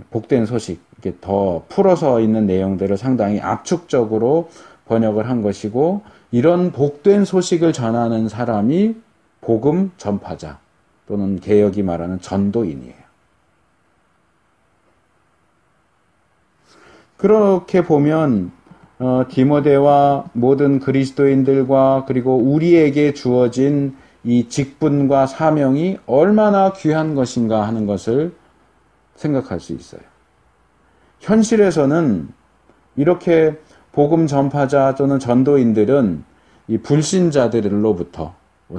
복된 소식, 이렇게 더 풀어서 있는 내용들을 상당히 압축적으로 번역을 한 것이고, 이런 복된 소식을 전하는 사람이 복음 전파자 또는 개역이 말하는 전도인이에요. 그렇게 보면 디모데와 모든 그리스도인들과 그리고 우리에게 주어진 이 직분과 사명이 얼마나 귀한 것인가 하는 것을 생각할 수 있어요. 현실에서는 이렇게 복음 전파자 또는 전도인들은 이 불신자들로부터,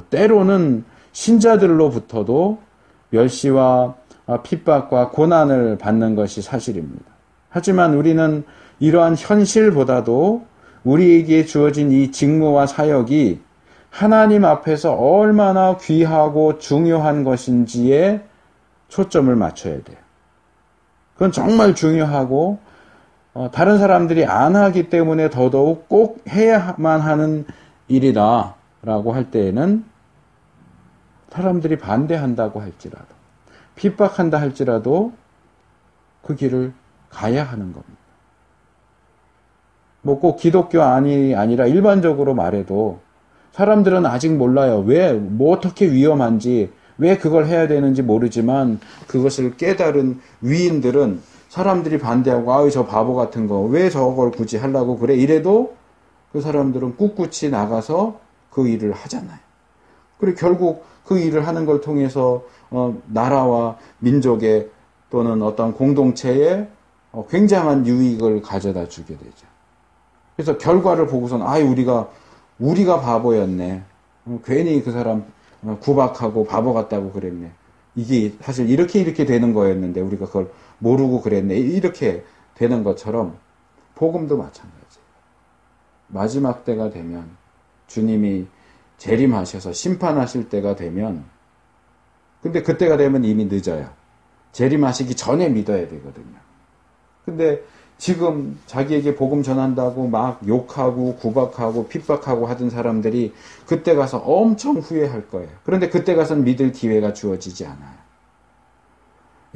때로는 신자들로부터도 멸시와 핍박과 고난을 받는 것이 사실입니다. 하지만 우리는 이러한 현실보다도 우리에게 주어진 이 직무와 사역이 하나님 앞에서 얼마나 귀하고 중요한 것인지에 초점을 맞춰야 돼요. 그건 정말 중요하고 다른 사람들이 안 하기 때문에 더더욱 꼭 해야만 하는 일이다 라고 할 때에는, 사람들이 반대한다고 할지라도, 핍박한다 할지라도 그 길을 가야 하는 겁니다. 뭐 꼭 기독교 아니라 일반적으로 말해도 사람들은 아직 몰라요. 뭐 어떻게 위험한지, 왜 그걸 해야 되는지 모르지만 그것을 깨달은 위인들은 사람들이 반대하고, 아유 저 바보 같은 거 왜 저걸 굳이 하려고 그래, 이래도 그 사람들은 꿋꿋이 나가서 그 일을 하잖아요. 그리고 결국 그 일을 하는 걸 통해서 나라와 민족의 또는 어떤 공동체에 굉장한 유익을 가져다 주게 되죠. 그래서 결과를 보고서는 아이 우리가 바보였네. 괜히 그 사람 구박하고 바보 같다고 그랬네. 이게 사실 이렇게 되는 거였는데 우리가 그걸 모르고 그랬네. 이렇게 되는 것처럼 복음도 마찬가지예요. 마지막 때가 되면 주님이 재림하셔서 심판하실 때가 되면, 근데 그때가 되면 이미 늦어요. 재림하시기 전에 믿어야 되거든요. 근데 지금 자기에게 복음 전한다고 막 욕하고 구박하고 핍박하고 하던 사람들이 그때 가서 엄청 후회할 거예요. 그런데 그때 가서는 믿을 기회가 주어지지 않아요.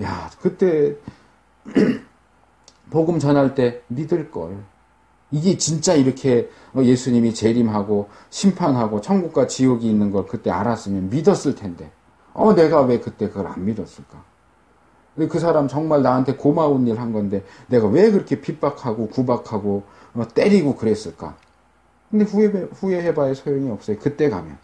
야, 그때 복음 전할 때 믿을 걸. 이게 진짜 이렇게 예수님이 재림하고 심판하고 천국과 지옥이 있는 걸 그때 알았으면 믿었을 텐데. 내가 왜 그때 그걸 안 믿었을까? 그 사람 정말 나한테 고마운 일 한 건데 내가 왜 그렇게 핍박하고 구박하고 때리고 그랬을까? 근데 후회해봐야 소용이 없어요. 그때 가면.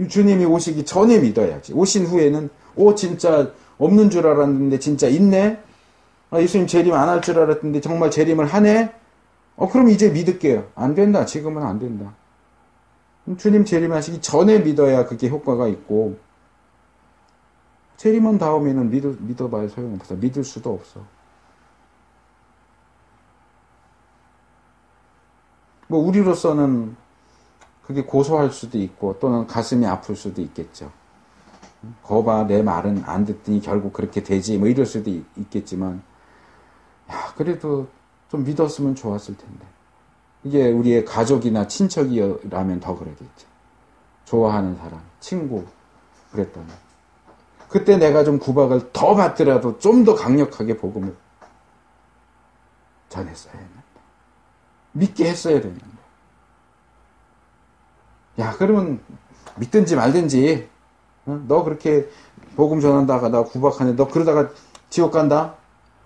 주님이 오시기 전에 믿어야지. 오신 후에는 진짜 없는 줄 알았는데 진짜 있네? 예수님 재림 안 할 줄 알았는데 정말 재림을 하네? 그럼 이제 믿을게요. 안 된다. 지금은 안 된다. 주님 재림하시기 전에 믿어야 그게 효과가 있고, 재림한 다음에는 믿어봐야 소용없어. 믿을 수도 없어. 우리로서는 그게 고소할 수도 있고, 또는 가슴이 아플 수도 있겠죠. 거봐, 내 말은 안 듣더니 결국 그렇게 되지. 이럴 수도 있겠지만, 그래도 좀 믿었으면 좋았을 텐데. 이게 우리의 가족이나 친척이라면 더 그러겠죠. 좋아하는 사람, 친구, 그랬다면. 그때 내가 좀 구박을 더 받더라도 좀 더 강력하게 복음을 전했어야 했는데. 믿게 했어야 됐는데. 그러면 믿든지 말든지, 너 그렇게 복음 전한다가 나 구박하는데 너 그러다가 지옥 간다?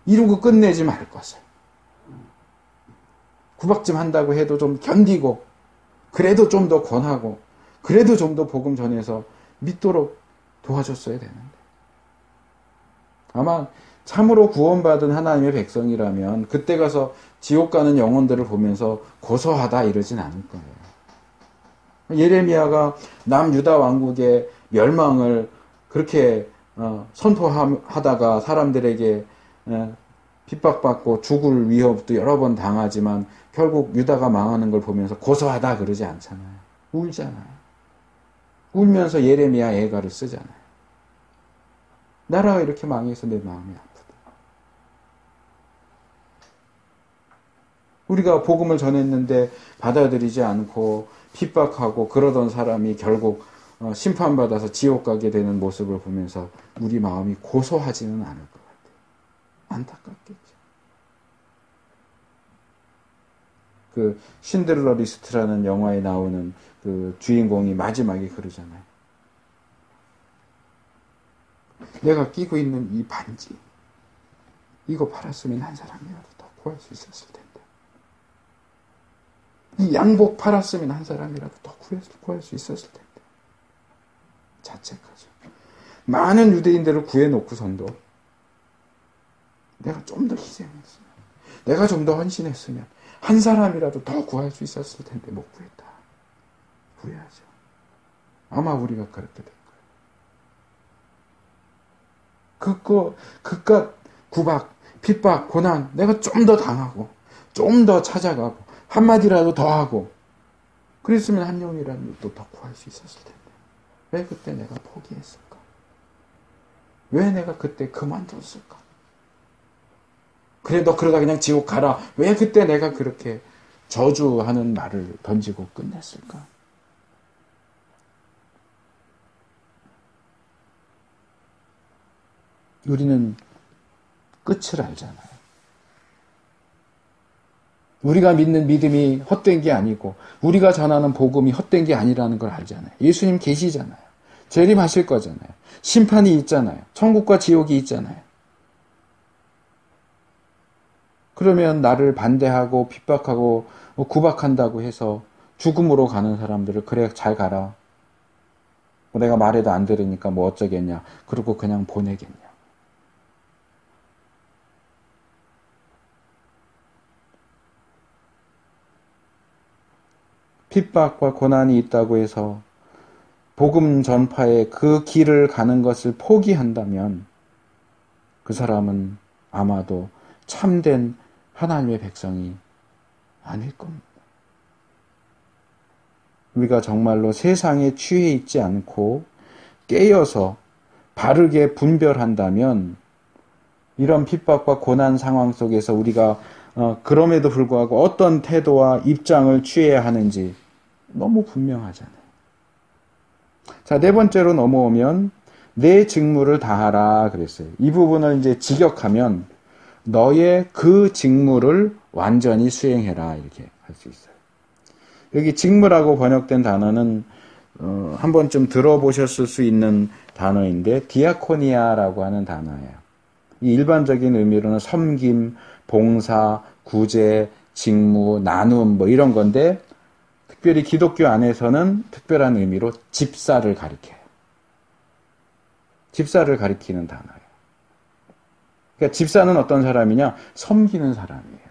이러고 끝내지 말 것을. 구박 좀 한다고 해도 좀 견디고, 그래도 좀 더 권하고, 그래도 좀 더 복음 전해서 믿도록 도와줬어야 되는데. 아마 참으로 구원받은 하나님의 백성이라면 그때 가서 지옥 가는 영혼들을 보면서 고소하다 이러진 않을 거예요. 예레미야가 남유다 왕국의 멸망을 그렇게 선포하다가 사람들에게 핍박받고 죽을 위협도 여러 번 당하지만 결국 유다가 망하는 걸 보면서 고소하다 그러지 않잖아요. 울잖아요. 울면서 예레미야 애가를 쓰잖아요. 나라가 이렇게 망해서 내 마음이 아프다. 우리가 복음을 전했는데 받아들이지 않고 핍박하고 그러던 사람이 결국 심판받아서 지옥 가게 되는 모습을 보면서 우리 마음이 고소하지는 않을 것 같아요. 안타깝겠죠. 그 신데렐라 리스트라는 영화에 나오는 그 주인공이 마지막에 그러잖아요. 내가 끼고 있는 이 반지, 이거 팔았으면 한 사람이라도 더 구할 수 있었을 텐데. 이 양복 팔았으면 한 사람이라도 더 구할 수 있었을 텐데. 자책하죠. 많은 유대인들을 구해놓고선도 내가 좀 더 희생했으면, 내가 좀 더 헌신했으면 한 사람이라도 더 구할 수 있었을 텐데 못 구했다. 후회하죠. 아마 우리가 그렇게 될 거예요. 그깟 구박, 핍박, 고난 내가 좀 더 당하고 좀 더 찾아가고 한마디라도 더 하고 그랬으면 한 영이라도 더 구할 수 있었을 텐데 왜 그때 내가 포기했을까? 왜 내가 그때 그만뒀을까? 그래 너 그러다 그냥 지옥 가라. 왜 그때 내가 그렇게 저주하는 말을 던지고 끝냈을까? 우리는 끝을 알잖아요. 우리가 믿는 믿음이 헛된 게 아니고 우리가 전하는 복음이 헛된 게 아니라는 걸 알잖아요. 예수님 계시잖아요. 재림하실 거잖아요. 심판이 있잖아요. 천국과 지옥이 있잖아요. 그러면 나를 반대하고 핍박하고 구박한다고 해서 죽음으로 가는 사람들을 그래 잘 가라. 내가 말해도 안 들으니까 뭐 어쩌겠냐. 그러고 그냥 보내겠냐. 핍박과 고난이 있다고 해서 복음 전파에 그 길을 가는 것을 포기한다면 그 사람은 아마도 참된 하나님의 백성이 아닐 겁니다. 우리가 정말로 세상에 취해 있지 않고 깨어서 바르게 분별한다면 이런 핍박과 고난 상황 속에서 우리가 그럼에도 불구하고 어떤 태도와 입장을 취해야 하는지 너무 분명하잖아요. 자, 네 번째로 넘어오면 내 직무를 다하라 그랬어요. 이 부분을 이제 직역하면 너의 그 직무를 완전히 수행해라 이렇게 할 수 있어요. 여기 직무라고 번역된 단어는 한 번쯤 들어보셨을 수 있는 단어인데 디아코니아라고 하는 단어예요. 이 일반적인 의미로는 섬김, 봉사, 구제, 직무, 나눔 뭐 이런 건데 특별히 기독교 안에서는 특별한 의미로 집사를 가리켜요. 집사를 가리키는 단어예요. 그러니까 집사는 어떤 사람이냐? 섬기는 사람이에요.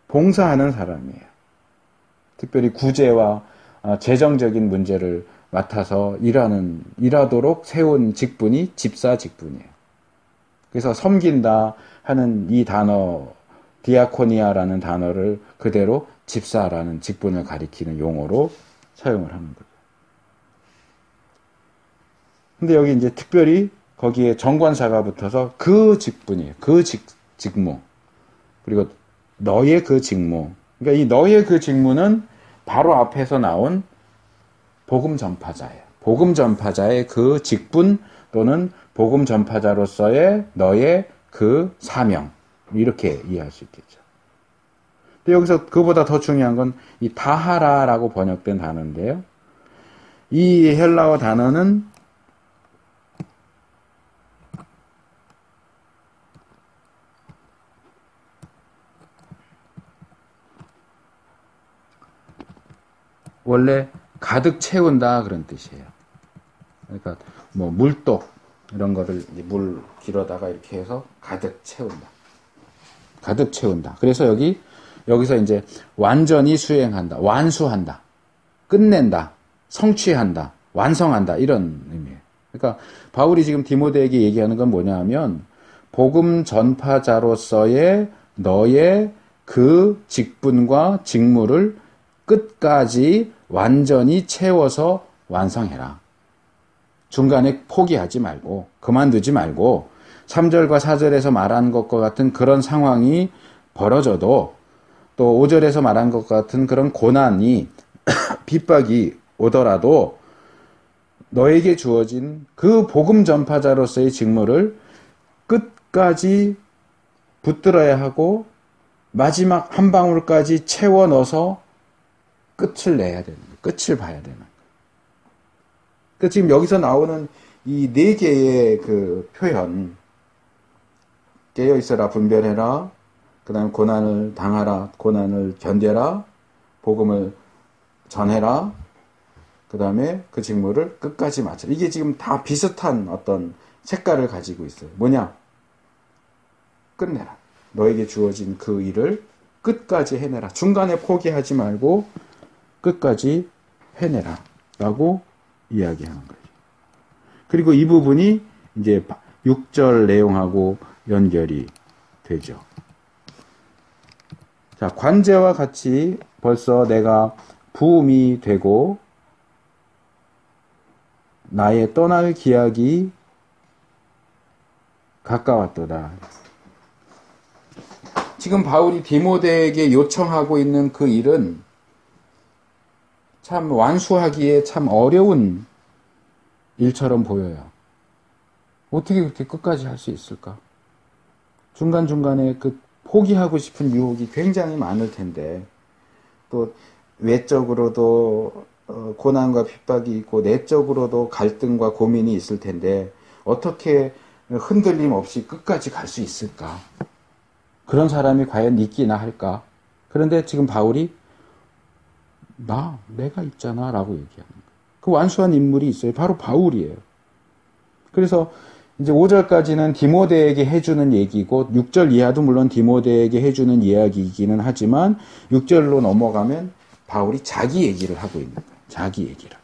봉사하는 사람이에요. 특별히 구제와 재정적인 문제를 맡아서 일하도록 세운 직분이 집사 직분이에요. 그래서 섬긴다 하는 이 단어, 디아코니아라는 단어를 그대로 집사라는 직분을 가리키는 용어로 사용을 하는 거죠. 근데 여기 이제 특별히 거기에 정관사가 붙어서 그 직분이에요. 그 직무. 그리고 너의 그 직무. 그러니까 이 너의 그 직무는 바로 앞에서 나온 복음 전파자예요. 복음 전파자의 그 직분 또는 복음 전파자로서의 너의 그 사명. 이렇게 이해할 수 있겠죠. 근데 여기서 그보다 더 중요한 건 이 다하라라고 번역된 단어인데요. 이 헬라어 단어는 원래 가득 채운다 그런 뜻이에요. 그러니까 뭐 물독 이런 거를 물 길어다가 이렇게 해서 가득 채운다. 가득 채운다. 그래서 여기서 이제 완전히 수행한다. 완수한다. 끝낸다. 성취한다. 완성한다. 이런 의미예요. 그러니까 바울이 지금 디모데에게 얘기하는 건 뭐냐 하면 복음 전파자로서의 너의 그 직분과 직무를 끝까지 완전히 채워서 완성해라. 중간에 포기하지 말고 그만두지 말고 3절과 4절에서 말한 것과 같은 그런 상황이 벌어져도 또 5절에서 말한 것 같은 그런 고난이 핍박이 오더라도 너에게 주어진 그 복음 전파자로서의 직무를 끝까지 붙들어야 하고 마지막 한 방울까지 채워 넣어서 끝을 내야 되는 거예요. 끝을 봐야 되는 거예요. 그러니까 지금 여기서 나오는 이 네 개의 그 표현, 깨어 있어라, 분별해라, 그 다음에 고난을 당하라, 고난을 견뎌라, 복음을 전해라, 그 다음에 그 직무를 끝까지 마쳐라. 이게 지금 다 비슷한 어떤 색깔을 가지고 있어요. 뭐냐? 끝내라. 너에게 주어진 그 일을 끝까지 해내라. 중간에 포기하지 말고 끝까지 해내라. 라고 이야기하는 거죠. 그리고 이 부분이 이제 6절 내용하고 연결이 되죠. 자, 관제와 같이 벌써 내가 부음이 되고 나의 떠날 기약이 가까웠도다. 지금 바울이 디모데에게 요청하고 있는 그 일은 참 완수하기에 참 어려운 일처럼 보여요. 어떻게 그렇게 끝까지 할 수 있을까? 중간중간에 그 포기하고 싶은 유혹이 굉장히 많을 텐데 또 외적으로도 고난과 핍박이 있고 내적으로도 갈등과 고민이 있을 텐데 어떻게 흔들림 없이 끝까지 갈 수 있을까? 그런 사람이 과연 있기나 할까? 그런데 지금 바울이 내가 있잖아 라고 얘기하는 거예요. 그 완수한 인물이 있어요. 바로 바울이에요. 그래서 이제 5절까지는 디모데에게 해주는 얘기고 6절 이하도 물론 디모데에게 해주는 이야기이기는 하지만 6절로 넘어가면 바울이 자기 얘기를 하고 있는 거예요. 자기 얘기를.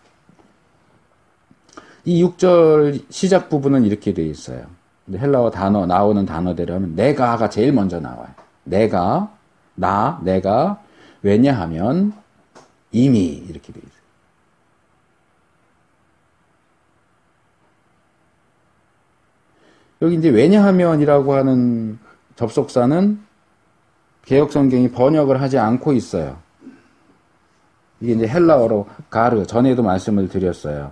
이 6절 시작 부분은 이렇게 되어 있어요. 헬라어 단어 나오는 단어대로 하면 내가가 제일 먼저 나와요. 내가 왜냐하면 이미 이렇게 되어 있어요. 여기 이제 왜냐하면이라고 하는 접속사는 개역성경이 번역을 하지 않고 있어요. 이게 이제 헬라어로 가르, 전에도 말씀을 드렸어요.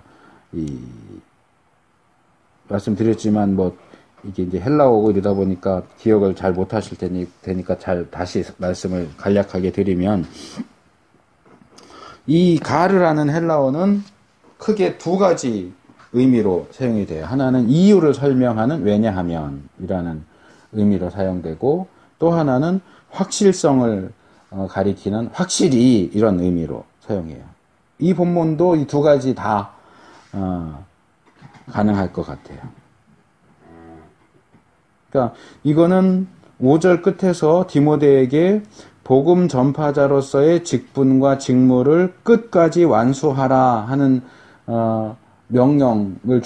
말씀드렸지만 뭐 이게 이제 헬라어고 이러다 보니까 기억을 잘 못하실 테니까 잘 다시 말씀을 간략하게 드리면, 이 가르라는 헬라어는 크게 두 가지 의미로 사용이 돼요. 하나는 이유를 설명하는 왜냐하면이라는 의미로 사용되고, 또 하나는 확실성을 가리키는 확실히 이런 의미로 사용해요. 이 본문도 이 두 가지 다 가능할 것 같아요. 그러니까 이거는 5절 끝에서 디모데에게 복음 전파자로서의 직분과 직무를 끝까지 완수하라 하는 명령을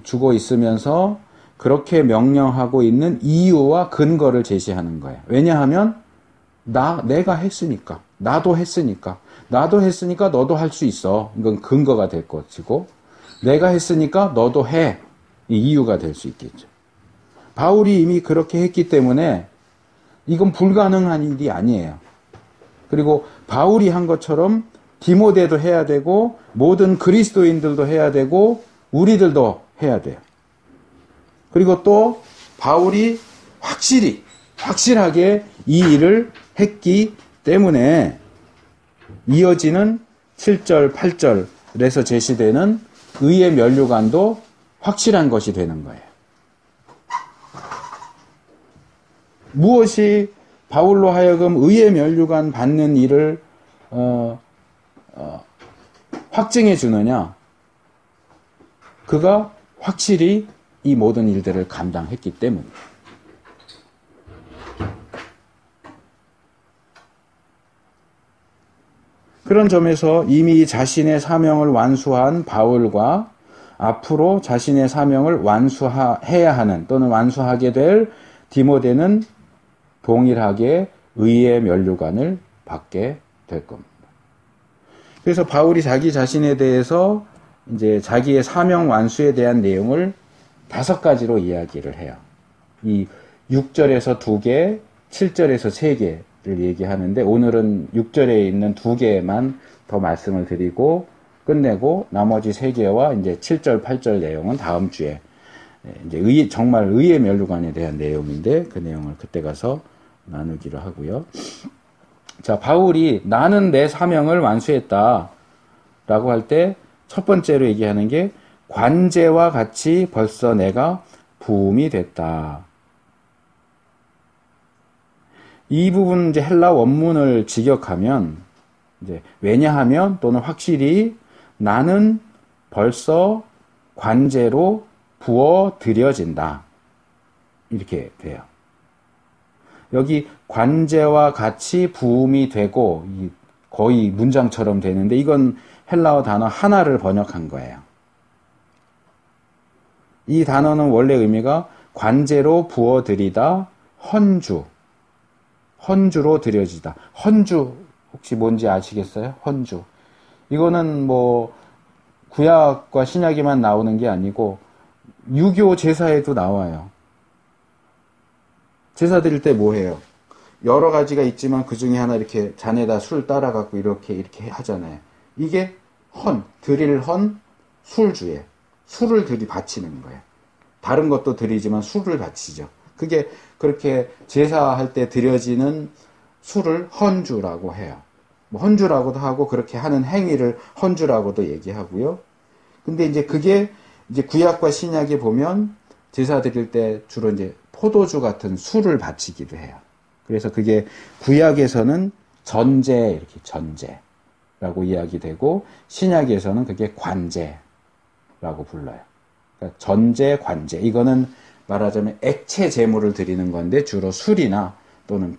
주고 있으면서, 그렇게 명령하고 있는 이유와 근거를 제시하는 거예요. 왜냐하면 내가 했으니까, 나도 했으니까 너도 할 수 있어. 이건 근거가 될 것이고, 내가 했으니까 너도 해. 이 이유가 될 수 있겠죠. 바울이 이미 그렇게 했기 때문에 이건 불가능한 일이 아니에요. 그리고 바울이 한 것처럼 디모데도 해야 되고, 모든 그리스도인들도 해야 되고, 우리들도 해야 돼요. 그리고 또 바울이 확실하게 이 일을 했기 때문에 이어지는 7절, 8절에서 제시되는 의의 면류관도 확실한 것이 되는 거예요. 무엇이 바울로 하여금 의의 면류관 받는 일을 확증해 주느냐? 그가 확실히 이 모든 일들을 감당했기 때문이에요. 그런 점에서 이미 자신의 사명을 완수한 바울과 앞으로 자신의 사명을 완수해야 하는, 또는 완수하게 될 디모데는 동일하게 의의 면류관을 받게 될 겁니다. 그래서 바울이 자기 자신에 대해서 이제 자기의 사명 완수에 대한 내용을 5가지로 이야기를 해요. 이 6절에서 2개, 7절에서 3개를 얘기하는데, 오늘은 6절에 있는 2개만 더 말씀을 드리고 끝내고, 나머지 3개와 이제 7절, 8절 내용은 다음 주에, 이제 정말 의의 면류관에 대한 내용인데, 그 내용을 그때 가서 나누기로 하고요. 자, 바울이 나는 내 사명을 완수했다 라고 할 때 첫 번째로 얘기하는 게, 관제와 같이 벌써 내가 부음이 됐다. 이 부분 이제 헬라 원문을 직역하면, 이제 왜냐하면 또는 확실히 나는 벌써 관제로 부어 드려진다. 이렇게 돼요. 여기 관제와 같이 부음이 되고, 거의 문장처럼 되는데, 이건 헬라어 단어 하나를 번역한 거예요. 이 단어는 원래 의미가 관제로 부어드리다, 헌주로 드려지다. 헌주 혹시 뭔지 아시겠어요? 헌주. 이거는 뭐 구약과 신약에만 나오는 게 아니고 유교 제사에도 나와요. 제사 드릴 때 뭐 해요? 여러 가지가 있지만 그 중에 하나 이렇게 잔에다 술 따라갖고 이렇게 하잖아요. 이게 드릴 술주에 술을 바치는 거예요. 다른 것도 드리지만 술을 바치죠. 그게 그렇게 제사할 때 드려지는 술을 헌주라고 해요. 뭐 헌주라고도 하고, 그렇게 하는 행위를 헌주라고도 얘기하고요. 근데 이제 그게 이제 구약과 신약에 보면 제사 드릴 때 주로 이제 포도주 같은 술을 바치기도 해요. 그래서 그게 구약에서는 전제라고 이야기되고, 신약에서는 그게 관제라고 불러요. 그러니까 전제, 관제. 이거는 말하자면 액체 제물을 드리는 건데, 주로 술이나 또는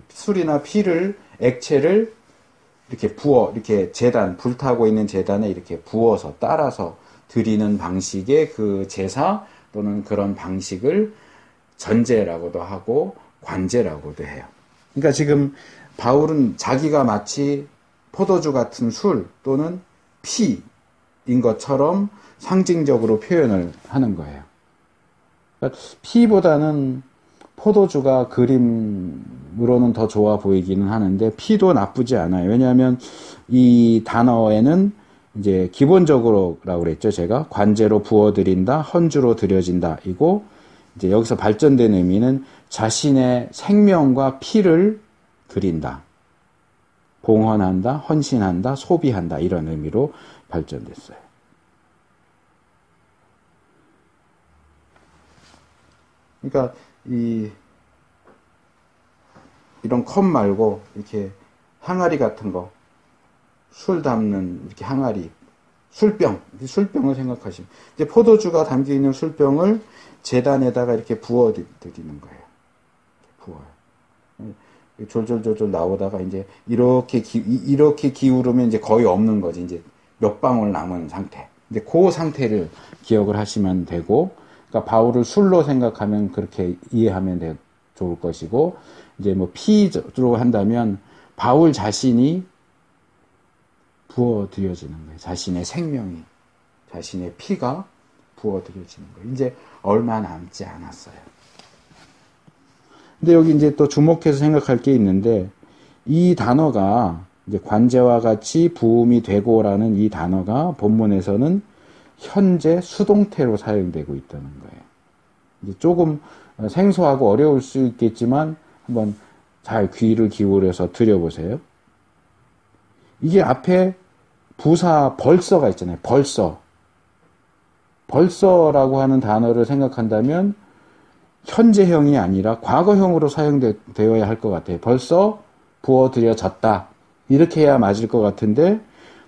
술이나 피를, 액체를 이렇게 불타고 있는 제단에 이렇게 부어서 따라서 드리는 방식의 그 제사 또는 그런 방식을 전제라고도 하고 관제라고도 해요. 그러니까 지금 바울은 자기가 마치 포도주 같은 술 또는 피, 것처럼 상징적으로 표현을 하는 거예요. 그러니까 피보다는 포도주가 그림으로는 더 좋아 보이기는 하는데 피도 나쁘지 않아요. 왜냐하면 이 단어에는 이제 기본적으로라고 그랬죠. 제가 관제로 부어드린다, 헌주로 드려진다. 이고 이제 여기서 발전된 의미는 자신의 생명과 피를 드린다. 봉헌한다, 헌신한다, 소비한다. 이런 의미로 발전됐어요. 그러니까 이런 컵 말고 이렇게 항아리 같은 거, 술 담는 이렇게 항아리, 술병을 생각하시면 이제 포도주가 담겨 있는 술병을 제단에다가 이렇게 부어 드리는 거예요. 부어요. 졸졸졸졸 나오다가 이제 이렇게 기울으면 이제 거의 없는 거지. 이제 몇 방울 남은 상태. 이제 그 상태를 기억을 하시면 되고, 그러니까 바울을 술로 생각하면 그렇게 이해하면 좋을 것이고, 이제 뭐 피로 한다면 바울 자신이 부어드려지는 거예요. 자신의 생명이, 자신의 피가 부어드려지는 거예요. 이제 얼마 남지 않았어요. 근데 여기 이제 또 주목해서 생각할 게 있는데, 이 단어가 이제 관제와 같이 부음이 되고라는 이 단어가 본문에서는 현재 수동태로 사용되고 있다는 거예요. 이제 조금 생소하고 어려울 수 있겠지만 한번 잘 귀를 기울여서 들여보세요. 이게 앞에 부사 벌써가 있잖아요. 벌써라고 하는 단어를 생각한다면 현재형이 아니라 과거형으로 사용되어야 할 것 같아요. 벌써 부어드려졌다. 이렇게 해야 맞을 것 같은데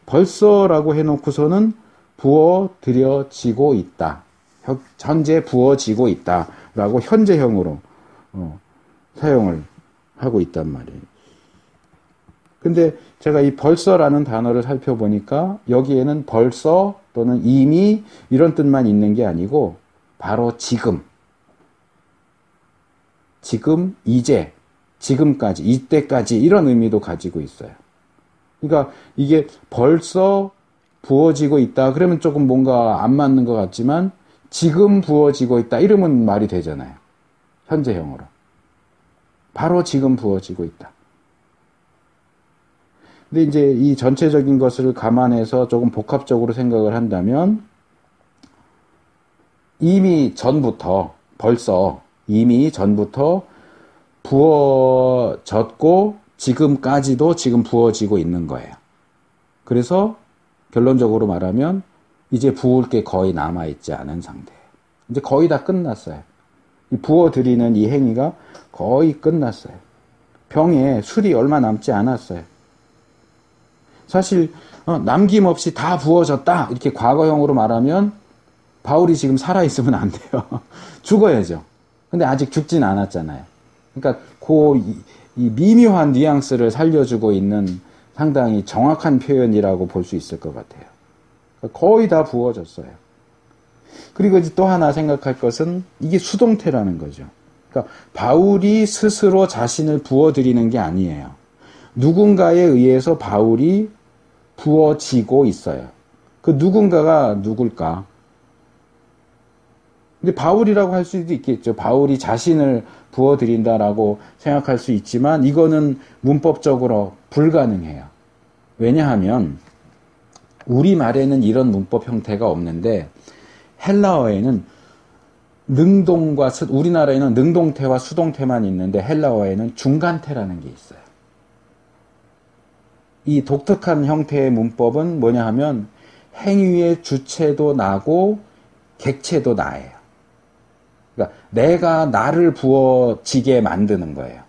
벌써라고 해놓고서는 부어드려지고 있다. 현재 부어지고 있다. 라고 현재형으로 사용을 하고 있단 말이에요. 근데 제가 이 벌써라는 단어를 살펴보니까 여기에는 벌써 또는 이미 이런 뜻만 있는 게 아니고 바로 지금, 이제, 지금까지, 이때까지 이런 의미도 가지고 있어요. 그러니까 이게 벌써 부어지고 있다 그러면 조금 뭔가 안 맞는 것 같지만 지금 부어지고 있다 이러면 말이 되잖아요. 현재형으로. 바로 지금 부어지고 있다. 근데 이제 이 전체적인 것을 감안해서 조금 복합적으로 생각을 한다면 이미 전부터 부어졌고 지금까지도 지금 부어지고 있는 거예요. 그래서 결론적으로 말하면 이제 부을 게 거의 남아있지 않은 상태예요. 이제 거의 다 끝났어요. 부어드리는 이 행위가 거의 끝났어요. 병에 술이 얼마 남지 않았어요. 사실 남김없이 다 부어졌다 이렇게 과거형으로 말하면 바울이 지금 살아있으면 안 돼요. 죽어야죠. 근데 아직 죽진 않았잖아요. 그러니까 이 미묘한 뉘앙스를 살려주고 있는 상당히 정확한 표현이라고 볼 수 있을 것 같아요. 그러니까 거의 다 부어졌어요. 그리고 이제 또 하나 생각할 것은 이게 수동태라는 거죠. 그러니까 바울이 스스로 자신을 부어드리는 게 아니에요. 누군가에 의해서 바울이 부어지고 있어요. 그 누군가가 누굴까? 근데 바울이라고 할 수도 있겠죠. 바울이 자신을 부어드린다라고 생각할 수 있지만 이거는 문법적으로 불가능해요. 왜냐하면 우리말에는 이런 문법 형태가 없는데 헬라어에는 우리나라에는 능동태와 수동태만 있는데 헬라어에는 중간태라는 게 있어요. 이 독특한 형태의 문법은 뭐냐 하면 행위의 주체도 나고 객체도 나예요. 그러니까 내가 나를 부어지게 만드는 거예요.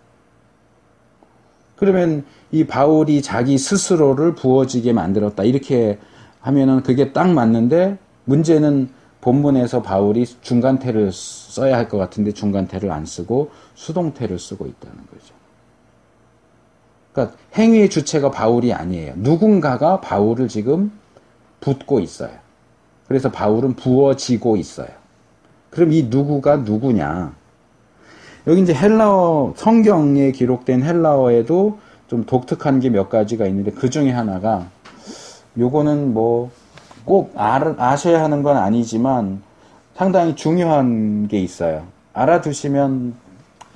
그러면 이 바울이 자기 스스로를 부어지게 만들었다 이렇게 하면은 그게 딱 맞는데 문제는 본문에서 바울이 중간태를 써야 할 것 같은데 중간태를 안 쓰고 수동태를 쓰고 있다는 거죠. 그러니까 행위의 주체가 바울이 아니에요. 누군가가 바울을 지금 붓고 있어요. 그래서 바울은 부어지고 있어요. 그럼 이 누구가 누구냐? 여기 이제 헬라어, 성경에 기록된 헬라어에도 좀 독특한 게 몇 가지가 있는데 그 중에 하나가 요거는 뭐 꼭 아셔야 하는 건 아니지만 상당히 중요한 게 있어요. 알아두시면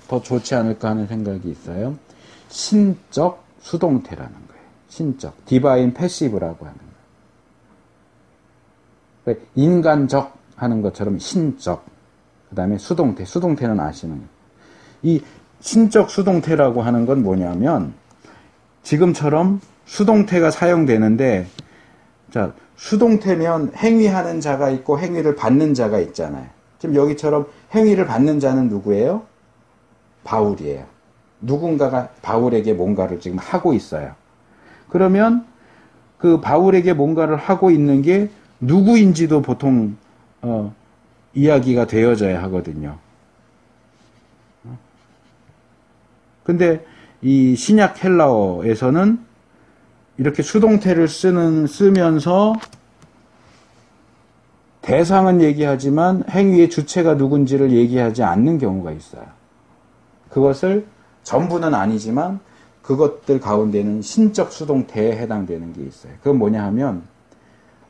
더 좋지 않을까 하는 생각이 있어요. 신적 수동태라는 거예요. 신적. 디바인 패시브라고 하는 거예요. 인간적 하는 것처럼 신적. 그 다음에 수동태. 수동태는 아시는 거예요. 이 신적 수동태라고 하는 건 뭐냐면 지금처럼 수동태가 사용되는데 자, 수동태면 행위하는 자가 있고 행위를 받는 자가 있잖아요. 지금 여기처럼 행위를 받는 자는 누구예요? 바울이에요. 누군가가 바울에게 뭔가를 지금 하고 있어요. 그러면 그 바울에게 뭔가를 하고 있는 게 누구인지도 보통 이야기가 되어져야 하거든요. 근데 이 신약 헬라어에서는 이렇게 수동태를 쓰면서 대상은 얘기하지만 행위의 주체가 누군지를 얘기하지 않는 경우가 있어요. 그것을 전부는 아니지만 그것들 가운데는 신적 수동태에 해당되는 게 있어요. 그건 뭐냐 하면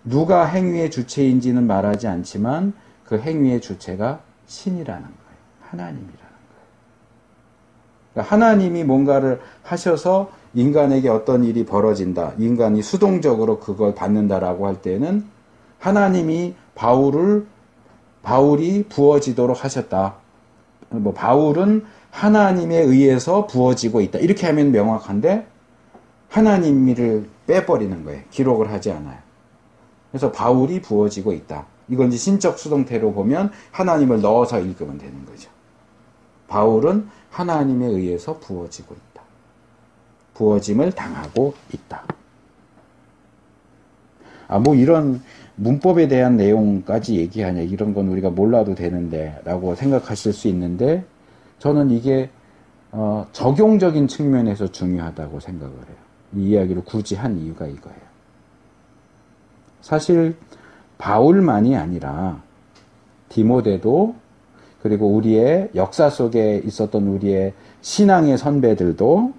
누가 행위의 주체인지는 말하지 않지만 그 행위의 주체가 신이라는 거예요. 하나님이라는 거예요. 그러니까 하나님이 뭔가를 하셔서 인간에게 어떤 일이 벌어진다. 인간이 수동적으로 그걸 받는다라고 할 때는 하나님이 바울이 부어지도록 하셨다. 뭐 바울은 하나님에 의해서 부어지고 있다. 이렇게 하면 명확한데 하나님을 빼버리는 거예요. 기록을 하지 않아요. 그래서 바울이 부어지고 있다. 이건 이제 신적 수동태로 보면 하나님을 넣어서 읽으면 되는 거죠. 바울은 하나님에 의해서 부어지고 있다. 부어짐을 당하고 있다. 뭐 이런 문법에 대한 내용까지 얘기하냐, 이런 건 우리가 몰라도 되는데 라고 생각하실 수 있는데 저는 이게 적용적인 측면에서 중요하다고 생각을 해요. 이 이야기를 굳이 한 이유가 이거예요. 사실 바울만이 아니라 디모데도, 그리고 우리의 역사 속에 있었던 우리의 신앙의 선배들도,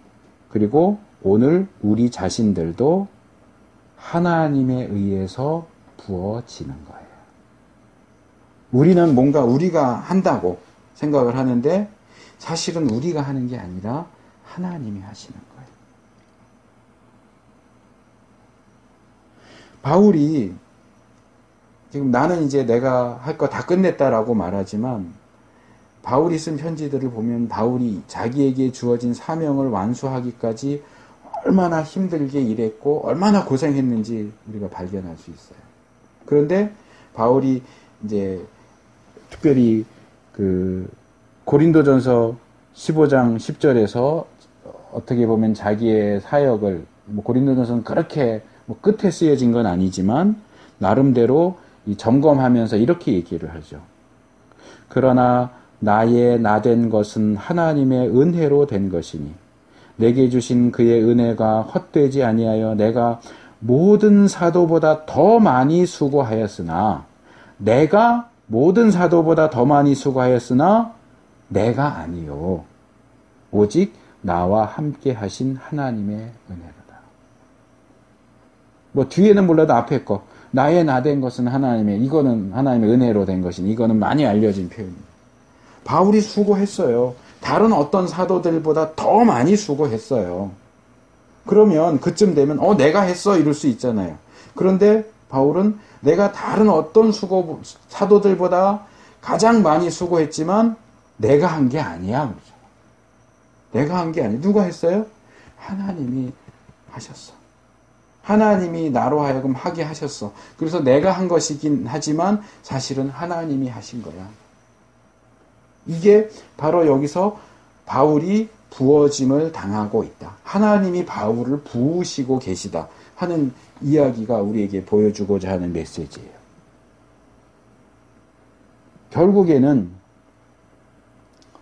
그리고 오늘 우리 자신들도 하나님에 의해서 부어지는 거예요. 우리는 뭔가 우리가 한다고 생각을 하는데 사실은 우리가 하는 게 아니라 하나님이 하시는 거예요. 바울이 지금 나는 이제 내가 할 거 다 끝냈다라고 말하지만 바울이 쓴 편지들을 보면 바울이 자기에게 주어진 사명을 완수하기까지 얼마나 힘들게 일했고 얼마나 고생했는지 우리가 발견할 수 있어요. 그런데 바울이 이제 특별히 그 고린도전서 15장 10절에서 어떻게 보면 자기의 사역을, 고린도전서는 그렇게 끝에 쓰여진 건 아니지만 나름대로 이 점검하면서 이렇게 얘기를 하죠. 그러나 나의 나된 것은 하나님의 은혜로 된 것이니 내게 주신 그의 은혜가 헛되지 아니하여 내가 모든 사도보다 더 많이 수고하였으나 내가 모든 사도보다 더 많이 수고하였으나 내가 아니요 오직 나와 함께 하신 하나님의 은혜로다. 뒤에는 몰라도 앞에 거 나의 나된 것은 하나님의, 이거는 하나님의 은혜로 된 것이니 이거는 많이 알려진 표현입니다. 바울이 수고했어요. 다른 어떤 사도들보다 더 많이 수고했어요. 그러면 그쯤 되면 내가 했어 이럴 수 있잖아요. 그런데 바울은 내가 다른 어떤 사도들보다 가장 많이 수고했지만 내가 한 게 아니야. 그러죠. 내가 한 게 아니야. 누가 했어요? 하나님이 하셨어. 하나님이 나로 하여금 하게 하셨어. 그래서 내가 한 것이긴 하지만 사실은 하나님이 하신 거야. 이게 바로 여기서 바울이 부어짐을 당하고 있다. 하나님이 바울을 부으시고 계시다 하는 이야기가 우리에게 보여주고자 하는 메시지예요. 결국에는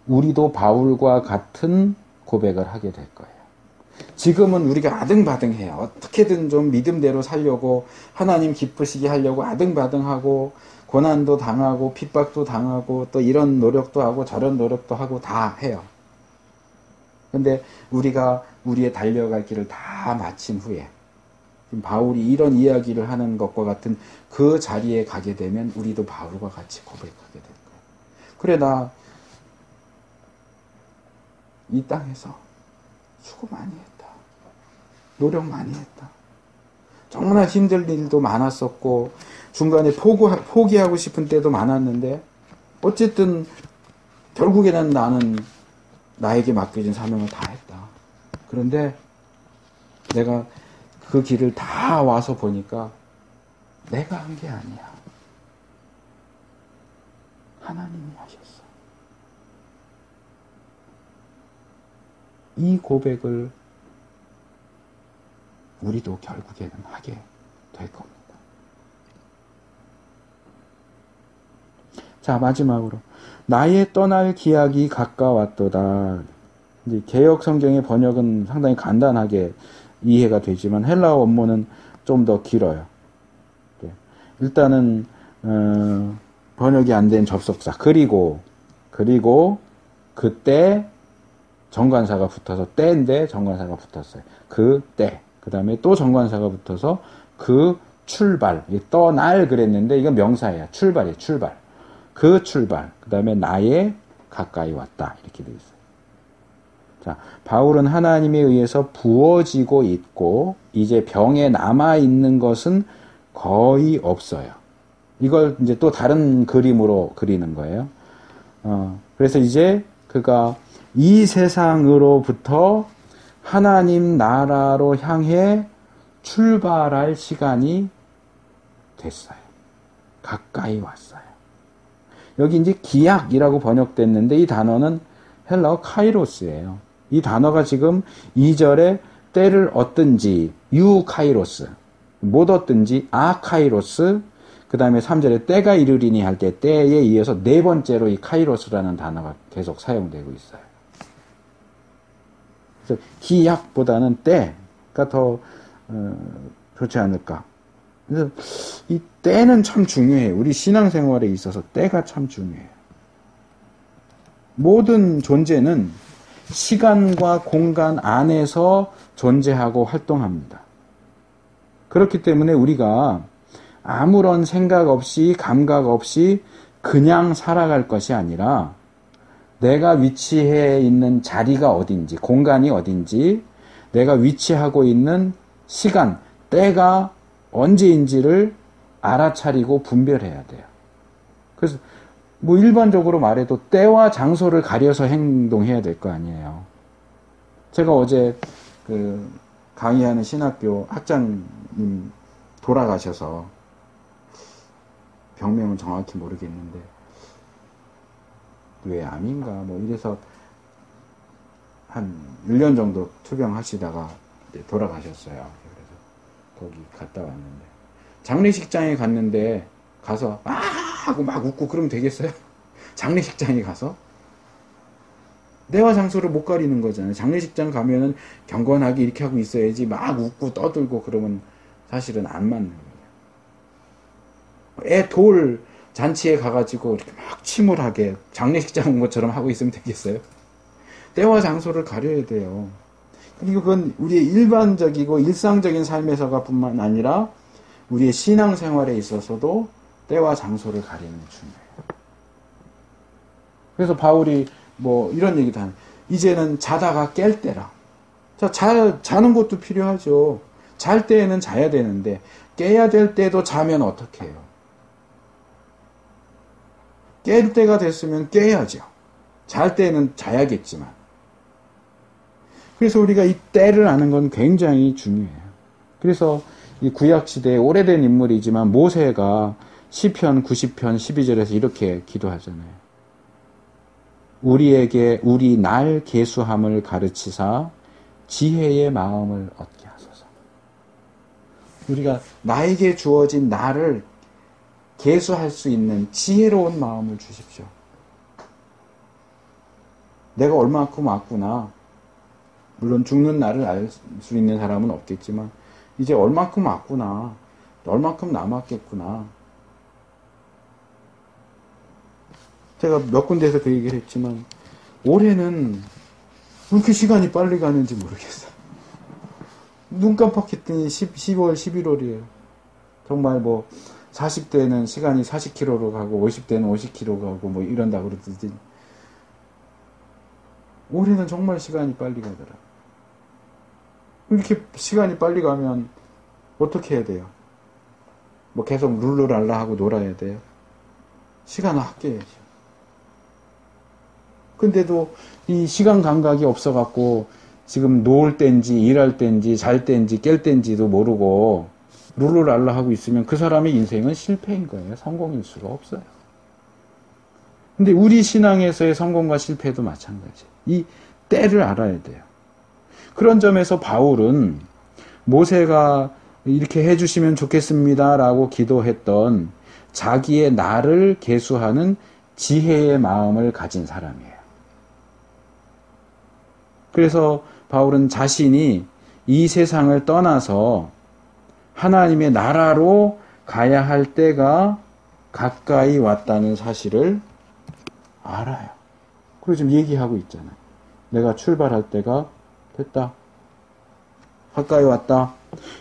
우리도 바울과 같은 고백을 하게 될 거예요. 지금은 우리가 아등바등해요. 어떻게든 좀 믿음대로 살려고, 하나님 기쁘시게 하려고 아등바등하고, 고난도 당하고 핍박도 당하고 또 이런 노력도 하고 저런 노력도 하고 다 해요. 근데 우리가 우리의 달려갈 길을 다 마친 후에 지금 바울이 이런 이야기를 하는 것과 같은 그 자리에 가게 되면 우리도 바울과 같이 고백하게 될 거예요. 그래, 나 이 땅에서 수고 많이 했다. 노력 많이 했다. 정말 힘들 일도 많았었고 중간에 포기하고 싶은 때도 많았는데 어쨌든 결국에는 나는 나에게 맡겨진 사명을 다 했다. 그런데 내가 그 길을 다 와서 보니까 내가 한 게 아니야. 하나님이 하셨어. 이 고백을 우리도 결국에는 하게 될 겁니다. 자, 마지막으로 나의 떠날 기약이 가까웠도다. 이제 개역 성경의 번역은 상당히 간단하게 이해가 되지만 헬라어 원문은 좀 더 길어요. 일단은 번역이 안 된 접속사 그리고 그때 정관사가 붙어서 때인데 정관사가 붙었어요. 그때 그 다음에 또 정관사가 붙어서 그 출발 떠날 그랬는데 이건 명사예요. 출발이에요. 출발. 그 출발 그 다음에 나의 가까이 왔다 이렇게 되어 있어요. 자, 바울은 하나님에 의해서 부어지고 있고 이제 병에 남아있는 것은 거의 없어요. 이걸 이제 또 다른 그림으로 그리는 거예요. 그래서 이제 그가 이 세상으로부터 하나님 나라로 향해 출발할 시간이 됐어요. 가까이 왔어요. 여기 이제 기약이라고 번역됐는데 이 단어는 헬라어 카이로스예요. 이 단어가 지금 2절에 때를 얻든지 유카이로스 못 얻든지 아카이로스 그 다음에 3절에 때가 이르리니 할 때 때에 이어서 네 번째로 이 카이로스라는 단어가 계속 사용되고 있어요. 그래서 기약보다는 때가 더 좋지 않을까. 그래서 이 때는 참 중요해요. 우리 신앙생활에 있어서 때가 참 중요해요. 모든 존재는 시간과 공간 안에서 존재하고 활동합니다. 그렇기 때문에 우리가 아무런 생각 없이 감각 없이 그냥 살아갈 것이 아니라 내가 위치해 있는 자리가 어딘지, 공간이 어딘지, 내가 위치하고 있는 시간, 때가 언제인지를 알아차리고 분별해야 돼요. 그래서 뭐 일반적으로 말해도 때와 장소를 가려서 행동해야 될 거 아니에요. 제가 어제 그 강의하는 신학교 학장님 돌아가셔서 병명은 정확히 모르겠는데 왜 암인가 뭐 이래서 한 1년 정도 투병하시다가 돌아가셨어요. 그래서 거기 갔다 왔는데 장례식장에 갔는데 가서 하고 막 웃고 그러면 되겠어요? 장례식장에 가서 때와 장소를 못 가리는 거잖아요. 장례식장 가면은 경건하게 이렇게 하고 있어야지 막 웃고 떠들고 그러면 사실은 안 맞는 거예요. 애 돌 잔치에 가가지고 이렇게 막 침울하게 장례식장 온 것처럼 하고 있으면 되겠어요? 때와 장소를 가려야 돼요. 그리고 그건 우리의 일반적이고 일상적인 삶에서가 뿐만 아니라 우리의 신앙생활에 있어서도 때와 장소를 가리는 게 중요해요. 그래서 바울이 뭐 이런 얘기도 하는 이제는 자다가 깰 때라. 자, 자는 것도 필요하죠. 잘 때에는 자야 되는데 깨야 될 때도 자면 어떻게 해요? 깰 때가 됐으면 깨야죠. 잘 때는 자야겠지만. 그래서 우리가 이 때를 아는 건 굉장히 중요해요. 그래서 이 구약시대에 오래된 인물이지만 모세가 시편 90편 12절에서 이렇게 기도하잖아요. 우리에게 우리 날 계수함을 가르치사 지혜의 마음을 얻게 하소서. 우리가 나에게 주어진 나를 계수할 수 있는 지혜로운 마음을 주십시오. 내가 얼마큼 왔구나. 물론 죽는 날을 알 수 있는 사람은 없겠지만 이제 얼마큼 왔구나. 얼마큼 남았겠구나. 제가 몇 군데에서 그 얘기를 했지만 올해는 왜 이렇게 시간이 빨리 가는지 모르겠어요. 눈 깜빡했더니 10월, 11월이에요. 정말 뭐 40대는 시간이 40km로 가고 50대는 50km 가고 뭐 이런다 그러듯이 올해는 정말 시간이 빨리 가더라. 이렇게 시간이 빨리 가면 어떻게 해야 돼요? 뭐 계속 룰루랄라 하고 놀아야 돼요? 시간을 아껴야죠. 근데도 이 시간 감각이 없어갖고 지금 놓을 땐지 일할 땐지 잘 땐지 깰 땐지도 모르고 룰루랄라 하고 있으면 그 사람의 인생은 실패인 거예요. 성공일 수가 없어요. 근데 우리 신앙에서의 성공과 실패도 마찬가지. 이 때를 알아야 돼요. 그런 점에서 바울은 모세가 이렇게 해주시면 좋겠습니다 라고 기도했던 자기의 나를 계수하는 지혜의 마음을 가진 사람이에요. 그래서 바울은 자신이 이 세상을 떠나서 하나님의 나라로 가야 할 때가 가까이 왔다는 사실을 알아요. 그리고 지금 얘기하고 있잖아요. 내가 출발할 때가 됐다. 가까이 왔다.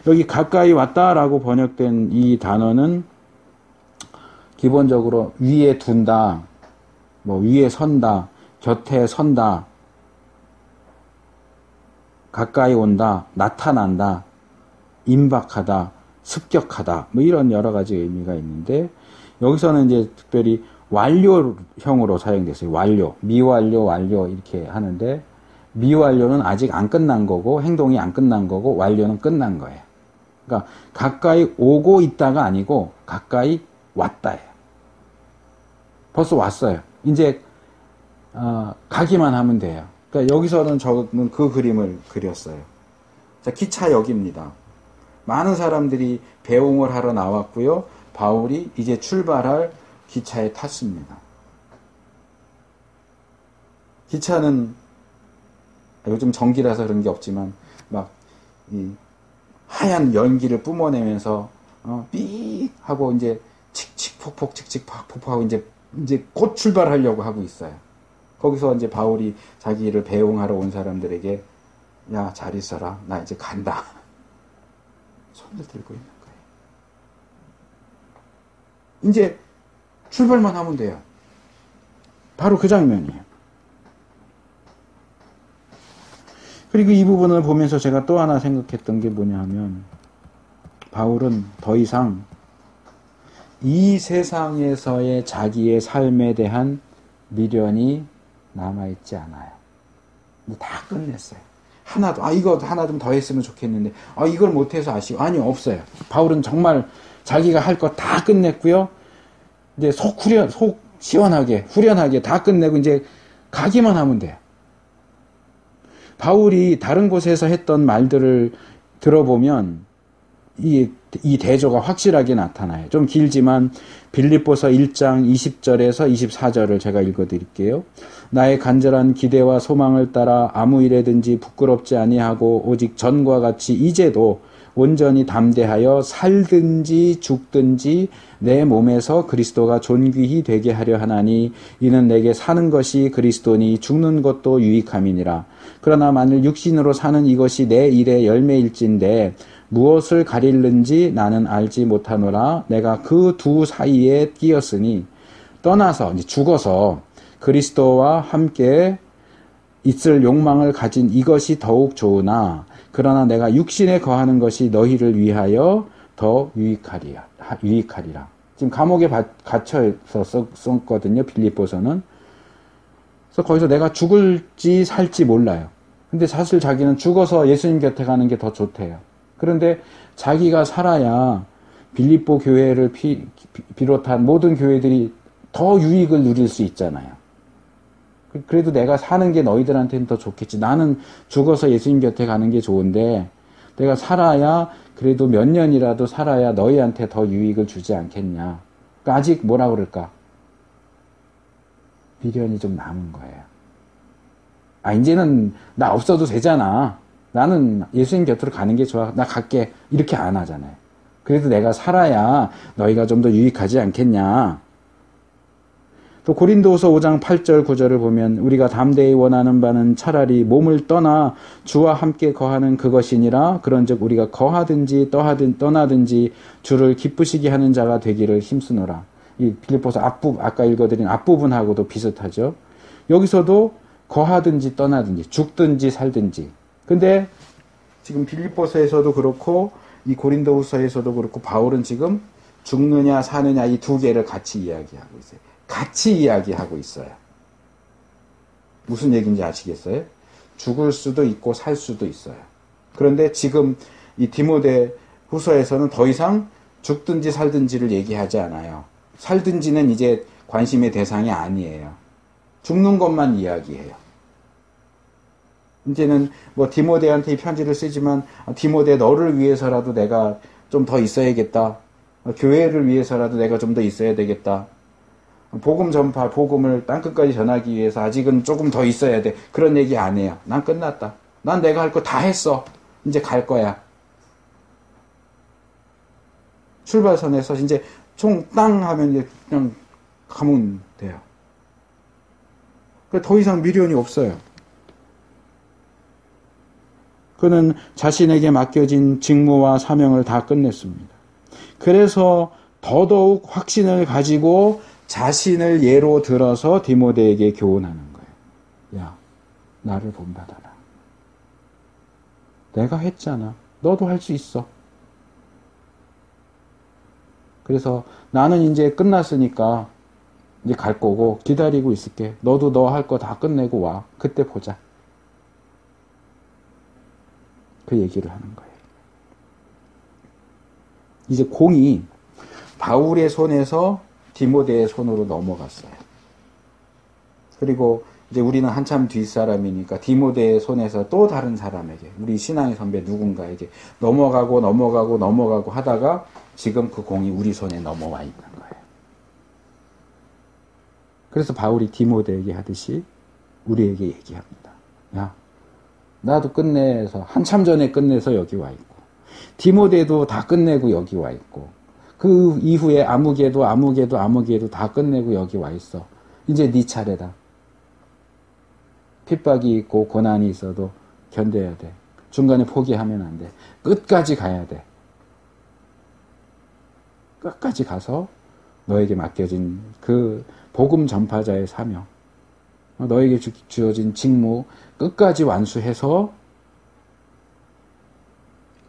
여기 가까이 왔다라고 번역된 이 단어는 기본적으로 위에 둔다, 뭐 위에 선다, 곁에 선다, 가까이 온다, 나타난다, 임박하다, 습격하다, 뭐 이런 여러 가지 의미가 있는데 여기서는 이제 특별히 완료형으로 사용됐어요. 완료, 미완료, 완료 이렇게 하는데 미완료는 아직 안 끝난 거고 행동이 안 끝난 거고 완료는 끝난 거예요. 그러니까 가까이 오고 있다가 아니고 가까이 왔다예요. 벌써 왔어요. 이제 가기만 하면 돼요. 그러니까 여기서는 저는 그 그림을 그렸어요. 자, 기차역입니다. 많은 사람들이 배웅을 하러 나왔고요. 바울이 이제 출발할 기차에 탔습니다. 기차는 요즘 전기라서 그런 게 없지만 막 이 하얀 연기를 뿜어내면서 삐 하고 이제 칙칙폭폭 칙칙폭폭 하고 이제 곧 출발하려고 하고 있어요. 거기서 이제 바울이 자기를 배웅하러 온 사람들에게 야, 잘 있어라. 나 이제 간다. 손을 들고 있는 거예요. 이제 출발만 하면 돼요. 바로 그 장면이에요. 그리고 이 부분을 보면서 제가 또 하나 생각했던 게 뭐냐 하면 바울은 더 이상 이 세상에서의 자기의 삶에 대한 미련이 남아있지 않아요. 다 끝냈어요. 하나도, 이거 하나 좀 더 했으면 좋겠는데, 이걸 못해서 아쉬워. 아니, 없어요. 바울은 정말 자기가 할 거 다 끝냈고요. 이제 속 시원하게, 후련하게 다 끝내고 이제 가기만 하면 돼요. 바울이 다른 곳에서 했던 말들을 들어보면 이 대조가 확실하게 나타나요. 좀 길지만 빌립보서 1장 20절에서 24절을 제가 읽어드릴게요. 나의 간절한 기대와 소망을 따라 아무 일에든지 부끄럽지 아니하고 오직 전과 같이 이제도 온전히 담대하여 살든지 죽든지 내 몸에서 그리스도가 존귀히 되게 하려 하나니 이는 내게 사는 것이 그리스도니 죽는 것도 유익함이니라. 그러나 만일 육신으로 사는 이것이 내 일의 열매일진데 무엇을 가릴는지 나는 알지 못하노라. 내가 그 두 사이에 끼었으니 떠나서 이제 죽어서 그리스도와 함께 있을 욕망을 가진 이것이 더욱 좋으나 그러나 내가 육신에 거하는 것이 너희를 위하여 더 유익하리라. 지금 감옥에 갇혀서 썼거든요. 빌립보서는. 그래서 거기서 내가 죽을지 살지 몰라요. 근데 사실 자기는 죽어서 예수님 곁에 가는 게 더 좋대요. 그런데 자기가 살아야 빌립보 교회를 비롯한 모든 교회들이 더 유익을 누릴 수 있잖아요. 그래도 내가 사는 게 너희들한테는 더 좋겠지. 나는 죽어서 예수님 곁에 가는 게 좋은데 내가 살아야 그래도 몇 년이라도 살아야 너희한테 더 유익을 주지 않겠냐. 그러니까 아직 뭐라 그럴까? 미련이 좀 남은 거예요. 이제는 나 없어도 되잖아. 나는 예수님 곁으로 가는 게 좋아. 나 갈게. 이렇게 안 하잖아요. 그래도 내가 살아야 너희가 좀 더 유익하지 않겠냐. 또 고린도후서 5장 8절 9절을 보면 우리가 담대히 원하는 바는 차라리 몸을 떠나 주와 함께 거하는 그것이니라. 그런즉 우리가 거하든지 떠나든지 주를 기쁘시게 하는 자가 되기를 힘쓰노라. 이 빌립보서 아까 읽어드린 앞부분하고도 비슷하죠. 여기서도 거하든지 떠나든지 죽든지 살든지. 근데 지금 빌립보서에서도 그렇고 이 고린도후서에서도 그렇고 바울은 지금 죽느냐 사느냐 이 두 개를 같이 이야기하고 있어요. 같이 이야기하고 있어요. 무슨 얘기인지 아시겠어요? 죽을 수도 있고 살 수도 있어요. 그런데 지금 이 디모데 후서에서는 더 이상 죽든지 살든지를 얘기하지 않아요. 살든지는 이제 관심의 대상이 아니에요. 죽는 것만 이야기해요. 이제는 뭐 디모데한테 이 편지를 쓰지만 디모데 너를 위해서라도 내가 좀 더 있어야겠다. 교회를 위해서라도 내가 좀 더 있어야 되겠다. 복음 전파, 복음을 땅끝까지 전하기 위해서 아직은 조금 더 있어야 돼. 그런 얘기 안 해요. 난 끝났다. 난 내가 할 거 다 했어. 이제 갈 거야. 출발선에서 이제 총 땅 하면 이제 그냥 가면 돼요. 더 이상 미련이 없어요. 그는 자신에게 맡겨진 직무와 사명을 다 끝냈습니다. 그래서 더더욱 확신을 가지고 자신을 예로 들어서 디모데에게 교훈하는 거예요. 야, 나를 본받아라. 내가 했잖아. 너도 할 수 있어. 그래서 나는 이제 끝났으니까 이제 갈 거고 기다리고 있을게. 너도 너 할 거 다 끝내고 와. 그때 보자. 그 얘기를 하는 거예요. 이제 공이 바울의 손에서 디모데의 손으로 넘어갔어요. 그리고 이제 우리는 한참 뒷사람이니까 디모데의 손에서 또 다른 사람에게, 우리 신앙의 선배 누군가에게 넘어가고 하다가 지금 그 공이 우리 손에 넘어와 있는 거예요. 그래서 바울이 디모데에게 하듯이 우리에게 얘기합니다. 야, 나도 끝내서 한참 전에 끝내서 여기 와 있고 디모데도 다 끝내고 여기 와 있고 그 이후에 아무개도 다 끝내고 여기 와 있어. 이제 네 차례다. 핍박이 있고 고난이 있어도 견뎌야 돼. 중간에 포기하면 안 돼. 끝까지 가야 돼. 끝까지 가서 너에게 맡겨진 그 복음 전파자의 사명, 너에게 주어진 직무 끝까지 완수해서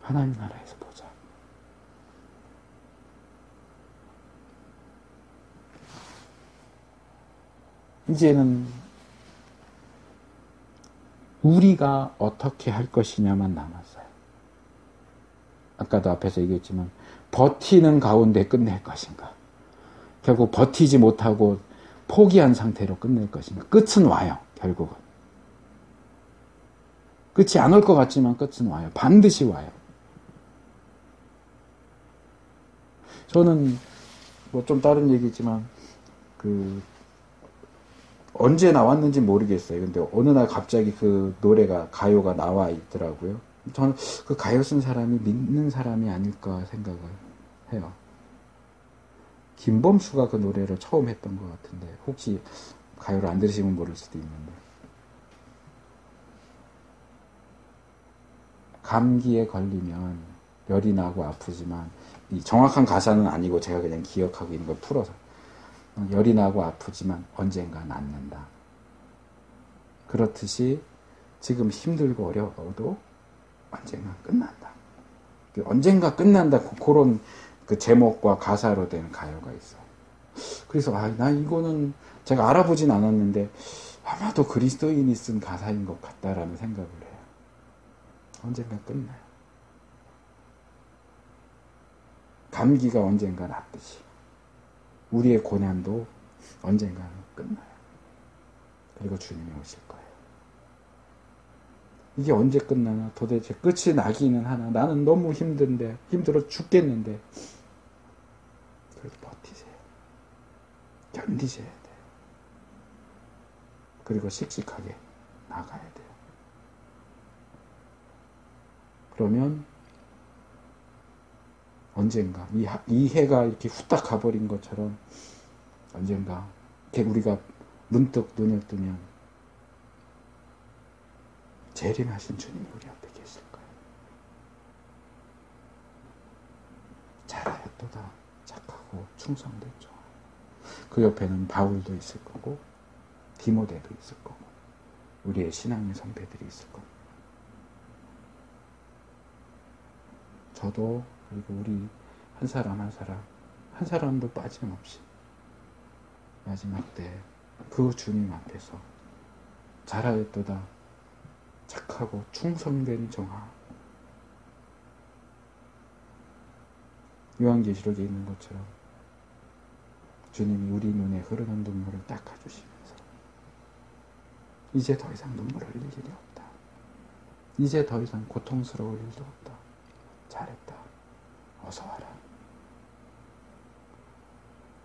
하나님 나라에서 보자. 이제는 우리가 어떻게 할 것이냐만 남았어요. 아까도 앞에서 얘기했지만 버티는 가운데 끝낼 것인가, 결국 버티지 못하고 포기한 상태로 끝낼 것인가. 끝은 와요. 결국은 끝이 안 올 것 같지만 끝은 와요. 반드시 와요. 저는 뭐 좀 다른 얘기지만 언제 나왔는지 모르겠어요. 근데 어느 날 갑자기 그 노래가, 가요가 나와 있더라고요. 저는 그 가요 쓴 사람이 믿는 사람이 아닐까 생각을 해요. 김범수가 그 노래를 처음 했던 것 같은데, 혹시 가요를 안 들으시면 모를 수도 있는데, 감기에 걸리면 열이 나고 아프지만, 이 정확한 가사는 아니고 제가 그냥 기억하고 있는 걸 풀어서, 열이 나고 아프지만 언젠가 낫는다. 그렇듯이 지금 힘들고 어려워도 언젠가 끝난다. 언젠가 끝난다. 그런 그 제목과 가사로 된 가요가 있어요. 그래서 나 이거는 제가 알아보진 않았는데 아마도 그리스도인이 쓴 가사인 것 같다라는 생각을 해요. 언젠가 끝나요. 감기가 언젠가 낫듯이 우리의 고난도 언젠가는 끝나요. 그리고 주님이 오실 거예요. 이게 언제 끝나나? 도대체 끝이 나기는 하나? 나는 너무 힘들어 죽겠는데. 그래도 버티세요. 견디셔야 돼요. 그리고 씩씩하게 나가야 돼요. 그러면 언젠가 이 해가 이렇게 후딱 가버린 것처럼 언젠가 우리가 문득 눈을 뜨면 재림하신 주님이 우리 앞에 계실 거예요. 잘하였도다. 착하고 충성됐죠. 그 옆에는 바울도 있을 거고 디모데도 있을 거고 우리의 신앙의 선배들이 있을 거고 저도 그리고 우리 한 사람 한 사람도 빠짐없이 마지막 때 그 주님 앞에서 잘하였도다 착하고 충성된 종아, 요한계시록에 있는 것처럼 주님이 우리 눈에 흐르는 눈물을 닦아주시면서 이제 더 이상 눈물을 흘릴 일이 없다. 이제 더 이상 고통스러울 일도 없다. 잘했다. 어서 와라.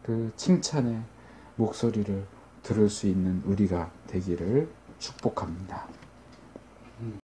그 칭찬의 목소리를 들을 수 있는 우리가 되기를 축복합니다.